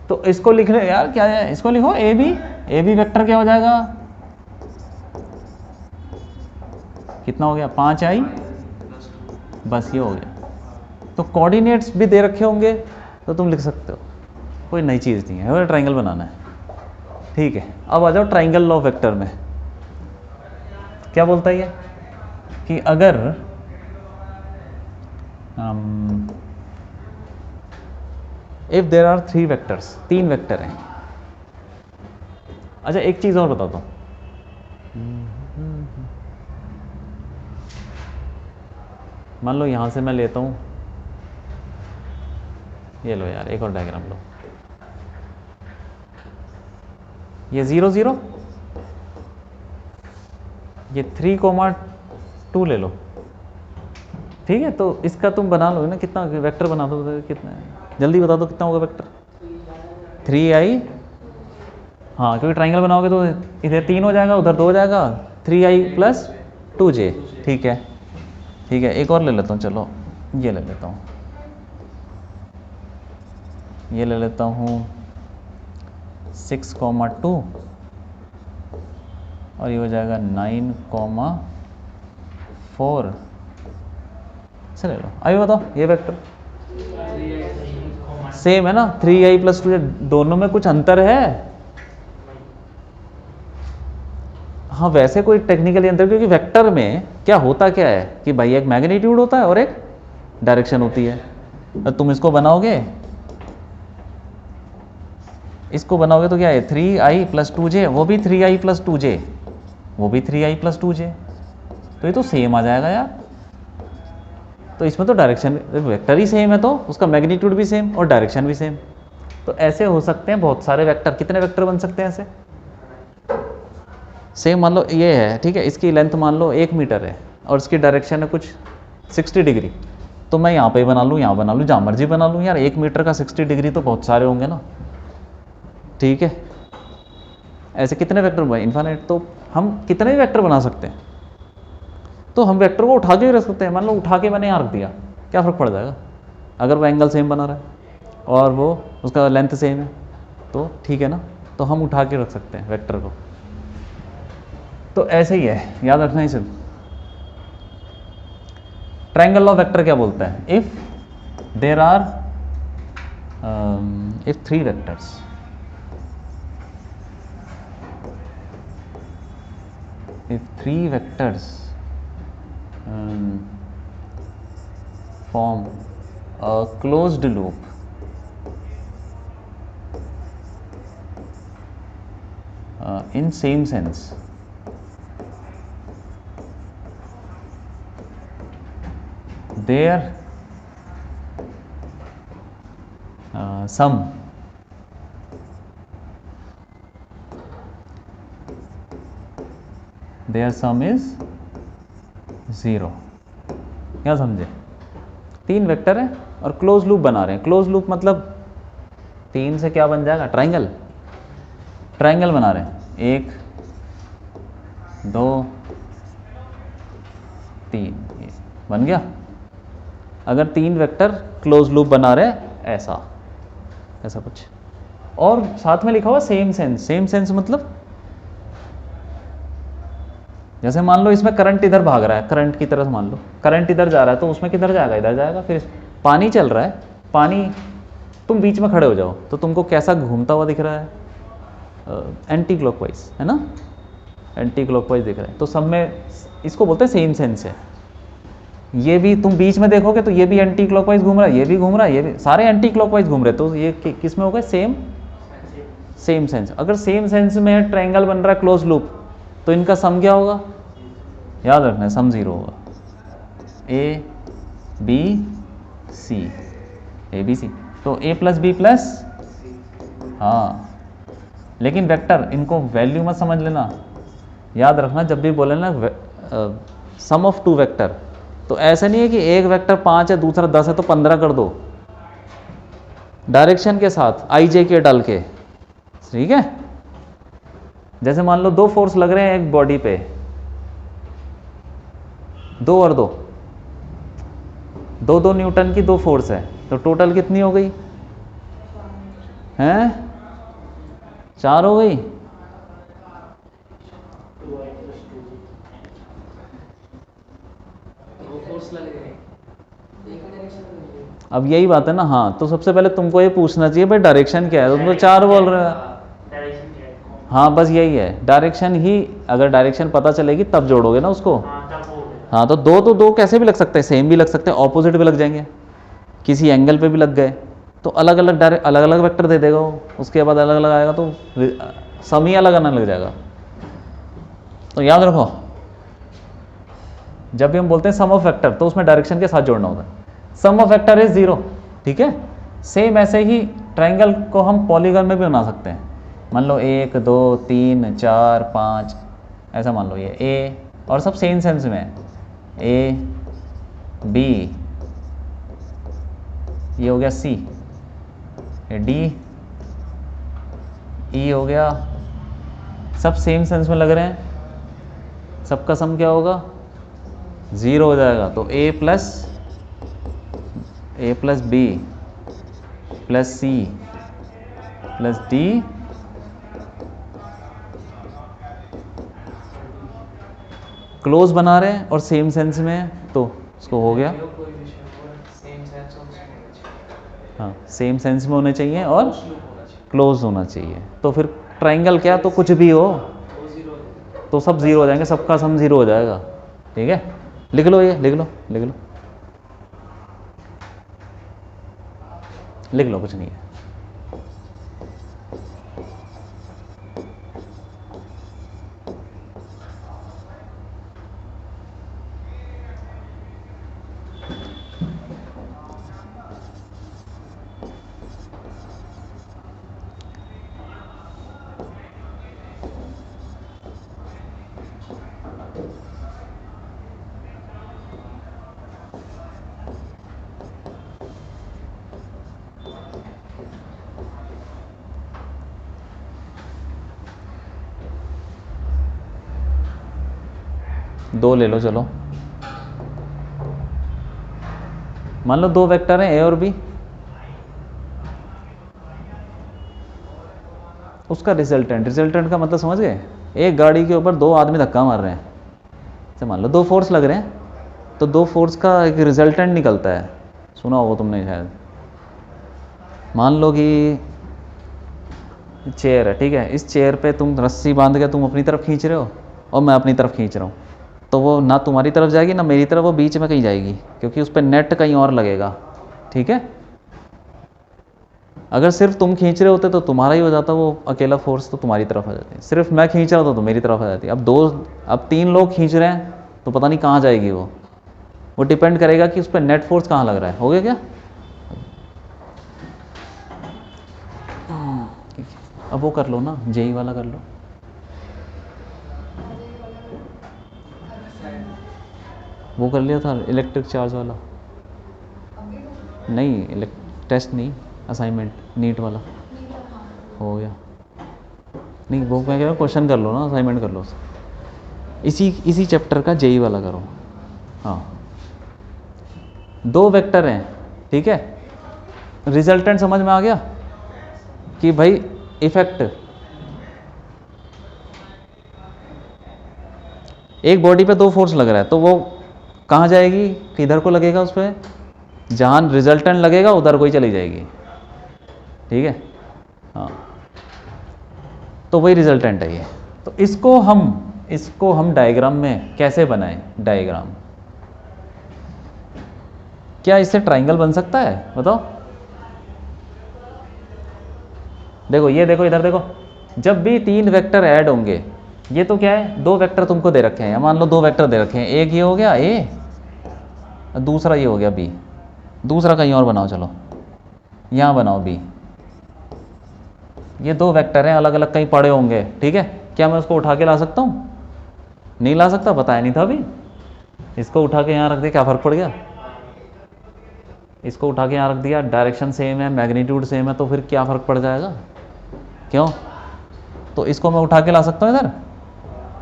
तो इसको लिख ले यार, क्या है, इसको लिखो ए बी वेक्टर क्या हो जाएगा, कितना हो गया, 5i, बस ये हो गया। तो कोऑर्डिनेट्स भी दे रखे होंगे तो तुम लिख सकते हो, कोई नई चीज़ नहीं है, ट्रायंगल बनाना है। ठीक है, अब आ जाओ ट्रायंगल लॉ वेक्टर में। क्या बोलता है ये, कि अगर if there are 3 vectors, 3 vector हैं। अच्छा, एक चीज़ और बताता हूँ, मान लो यहाँ से मैं लेता हूँ, ये लो यार, एक और डायग्राम लो, ये 0 0, ये 3,2 ले लो। ठीक है, तो इसका तुम बना लो ना, कितना वेक्टर बना दो, कितना है, जल्दी बता दो कितना होगा वेक्टर, 3i। हाँ, क्योंकि ट्रायंगल बनाओगे तो इधर 3 हो जाएगा, उधर 2 हो जाएगा, 3i + 2j। ठीक है, ठीक है, एक और ले लेता हूँ, चलो ये ले लेता हूँ, ये ले लेता हूँ 6,2 और ये हो जाएगा 9,4। चले लो, अभी बताओ ये वेक्टर सेम है ना, 3i + 2j, दोनों में कुछ अंतर है। हाँ, वैसे कोई टेक्निकली अंतर, क्योंकि वेक्टर में क्या होता क्या है कि भाई एक मैग्नीट्यूड होता है और एक डायरेक्शन होती है। तो तुम इसको बनाओगे तो क्या है, 3i + 2j, वो भी 3i + 2j, वो भी 3i + 2j, तो ये तो सेम आ जाएगा यार। तो इसमें तो डायरेक्शन, वेक्टर ही सेम है तो उसका मैग्नीट्यूड भी सेम और डायरेक्शन भी सेम। तो ऐसे हो सकते हैं बहुत सारे वेक्टर। कितने वेक्टर बन सकते हैं ऐसे सेम? मान लो ये है, ठीक है, इसकी लेंथ मान लो 1 मीटर है और इसकी डायरेक्शन है कुछ 60 डिग्री, तो मैं यहाँ पे बना लूँ, यहाँ बना लूँ, जहाँ मर्जी बना लूँ यार। 1 मीटर का 60 डिग्री तो बहुत सारे होंगे ना। ठीक है, ऐसे कितने वेक्टर बने, इन्फिनिट। तो हम कितने भी वेक्टर बना सकते हैं। तो हम वेक्टर को उठा के भी रख सकते हैं। मान लो उठा के मैंने यहाँ रख दिया, क्या फ़र्क पड़ जाएगा, अगर वो एंगल सेम बना रहा है और वो उसका लेंथ सेम है तो ठीक है ना। तो हम उठा के रख सकते हैं वेक्टर को। तो ऐसे ही है, याद रखना ही सिर्फ। ट्रायंगल लॉ वेक्टर क्या बोलता है, if there are if 3 vectors, if three vectors form a closed loop in same sense, their sum is 0। क्या समझे? तीन वेक्टर है और क्लोज लूप बना रहे हैं। क्लोज लूप मतलब तीन से क्या बन जाएगा? ट्राइंगल। ट्राइंगल बना रहे हैं, 1 2 3, बन गया। अगर तीन वेक्टर क्लोज लूप बना रहे हैं ऐसा कुछ, और साथ में लिखा हुआ सेम सेंस। सेम सेंस मतलब जैसे मान लो इसमें करंट इधर भाग रहा है, करंट की तरह मान लो करंट इधर जा रहा है, तो उसमें किधर जाएगा? इधर जाएगा। फिर पानी चल रहा है, पानी तुम बीच में खड़े हो जाओ तो तुमको कैसा घूमता हुआ दिख रहा है? एंटी क्लॉकवाइज, है ना? एंटी क्लॉकवाइज दिख रहा है। तो सब में इसको बोलते हैं सेम सेंस है। ये भी तुम बीच में देखोगे तो ये भी एंटी क्लॉकवाइज घूम रहा है, ये भी घूम रहा है, ये भी, सारे एंटी क्लॉकवाइज घूम रहे हैं। तो ये किस में हो गए? Same sense. अगर सेम सेंस में ट्रायंगल बन रहा है क्लोज लूप, तो इनका सम क्या होगा? याद रखना है, सम 0 होगा। ए बी सी, तो ए प्लस बी प्लस, हाँ, लेकिन वेक्टर, इनको वैल्यू मत समझ लेना। याद रखना जब भी बोले ना सम ऑफ टू वेक्टर, तो ऐसा नहीं है कि एक वेक्टर 5 है दूसरा 10 है तो 15 कर दो, डायरेक्शन के साथ आई जे के डाल के, ठीक है? जैसे मान लो 2 फोर्स लग रहे हैं एक बॉडी पे, 2 और 2 न्यूटन की 2 फोर्स है, तो टोटल कितनी हो गई? हैं? 4 हो गई। 2i plus 2j। दो फोर्स लग रहे हैं, एक ही डायरेक्शन में है। अब यही बात है ना। हाँ, तो सबसे पहले तुमको ये पूछना चाहिए भाई डायरेक्शन क्या है, तुम तो 4 बोल रहे हो। डायरेक्शन क्या है? हाँ, बस यही है डायरेक्शन ही। अगर डायरेक्शन पता चलेगी तब जोड़ोगे ना उसको। हाँ, तब हो गया। हाँ, तो दो कैसे भी लग सकते हैं, सेम भी लग सकते हैं, ऑपोजिट भी लग जाएंगे, किसी एंगल पे भी लग गए, तो अलग अलग वेक्टर दे देगा वो। उसके बाद अलग अलग आएगा तो सम ही अलग आने लग जाएगा। तो याद रखो, जब भी हम बोलते हैं सम ऑफ वेक्टर तो उसमें डायरेक्शन के साथ जोड़ना होता है। सम ऑफ वेक्टर इज 0, ठीक है? सेम ऐसे ही ट्राइंगल को हम पॉलीगन में भी बना सकते हैं। मान लो 1 2 3 4 5 ऐसा मान लो, ये ए, और सब सेम सेंस में है, ए बी, ये हो गया सी, ये डी, ई हो गया, सब सेम सेंस में लग रहे हैं, सबका सम क्या होगा? 0 हो जाएगा। तो A plus B plus C plus D close बना रहे हैं और सेम सेंस में है, तो उसको हो गया। कोई विषय हो, सेम सेंस और उसमें होना चाहिए, हाँ, सेम सेंस में होने चाहिए और क्लोज लूप होना चाहिए, क्लोज होना चाहिए। तो फिर ट्राइंगल क्या, तो कुछ भी हो वो 0 हो जाएगा। तो सब 0 हो जाएंगे, सबका सम 0 हो जाएगा, ठीक है? लिख लो, ये लिख लो कुछ नहीं है। दो ले लो, चलो मान लो 2 वेक्टर हैं ए और बी, उसका रिजल्टेंट का मतलब समझ गए? एक गाड़ी के ऊपर 2 आदमी धक्का मार रहे हैं, जैसे मान लो 2 फोर्स लग रहे हैं, तो 2 फोर्स का एक रिजल्टेंट निकलता है, सुना होगा तुमने शायद। मान लो कि चेयर है, ठीक है? इस चेयर पे तुम रस्सी बांध के तुम अपनी तरफ खींच रहे हो, और मैं अपनी तरफ खींच रहा हूँ, तो वो ना तुम्हारी तरफ जाएगी ना मेरी तरफ, वो बीच में कहीं जाएगी, क्योंकि उस पर नेट कहीं और लगेगा। ठीक है, अगर सिर्फ तुम खींच रहे होते तो तुम्हारा ही हो जाता, वो अकेला फोर्स तो तुम्हारी तरफ आ जाती है। सिर्फ मैं खींच रहा होता तो मेरी तरफ आ जाती है। अब 3 लोग खींच रहे हैं तो पता नहीं कहाँ जाएगी वो डिपेंड करेगा कि उस पर नेट फोर्स कहाँ लग रहा है। हो गया क्या? ठीक है, अब वो कर लो ना, जेई वाला कर लो। वो कर लिया था इलेक्ट्रिक चार्ज वाला? नहीं, टेस्ट नहीं, असाइनमेंट नीट वाला हो गया। नहीं, वो मैं कह रहा हूँ क्वेश्चन कर लो ना, असाइनमेंट कर लो। इसी चैप्टर का जेई वाला करो। हाँ, 2 वेक्टर हैं, ठीक है। रिजल्टेंट समझ में आ गया कि भाई इफेक्ट, एक बॉडी पे 2 फोर्स लग रहा है, तो वो कहाँ जाएगी? किधर को लगेगा? उस पर जहाँ रिजल्टेंट लगेगा उधर को ही चली जाएगी। ठीक है, हाँ, तो वही रिजल्टेंट है ये। तो इसको हम डायग्राम में कैसे बनाएं? डायग्राम, क्या इससे ट्राइंगल बन सकता है? बताओ। देखो, ये देखो, इधर देखो, जब भी 3 वेक्टर ऐड होंगे, ये तो क्या है, 2 वेक्टर तुमको दे रखे हैं, मान लो 2 वेक्टर दे रखे हैं, एक ये हो गया ए, दूसरा ये हो गया बी। दूसरा कहीं और बनाओ, चलो यहाँ बनाओ बी। ये 2 वेक्टर हैं, अलग अलग कहीं पड़े होंगे, ठीक है। क्या मैं उसको उठा के ला सकता हूँ? नहीं ला सकता, बताया नहीं था अभी। इसको उठा के यहाँ रख दिया, क्या फ़र्क पड़ गया? इसको उठा के यहाँ रख दिया, डायरेक्शन सेम है, मैग्नीट्यूड सेम है, तो फिर क्या फ़र्क पड़ जाएगा? क्यों? तो इसको मैं उठा के ला सकता हूँ इधर,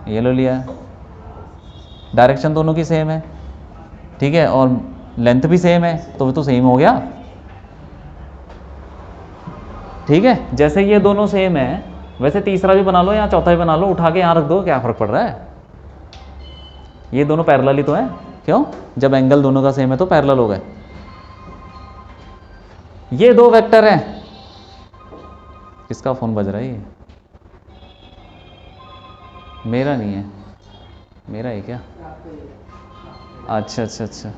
ये लो लिया है, डायरेक्शन दोनों की सेम है, ठीक है, और लेंथ भी सेम है, तो सेम हो गया। ठीक है, जैसे ये दोनों सेम है, वैसे तीसरा भी बना लो या चौथा भी बना लो, उठा के यहाँ रख दो, क्या फ़र्क पड़ रहा है? ये दोनों पैरेलल ही तो हैं। क्यों? जब एंगल दोनों का सेम है तो पैरेलल हो गए। ये 2 वेक्टर हैं। किसका फ़ोन बज रहा है ये? मेरा नहीं है, मेरा है क्या? अच्छा अच्छा अच्छा।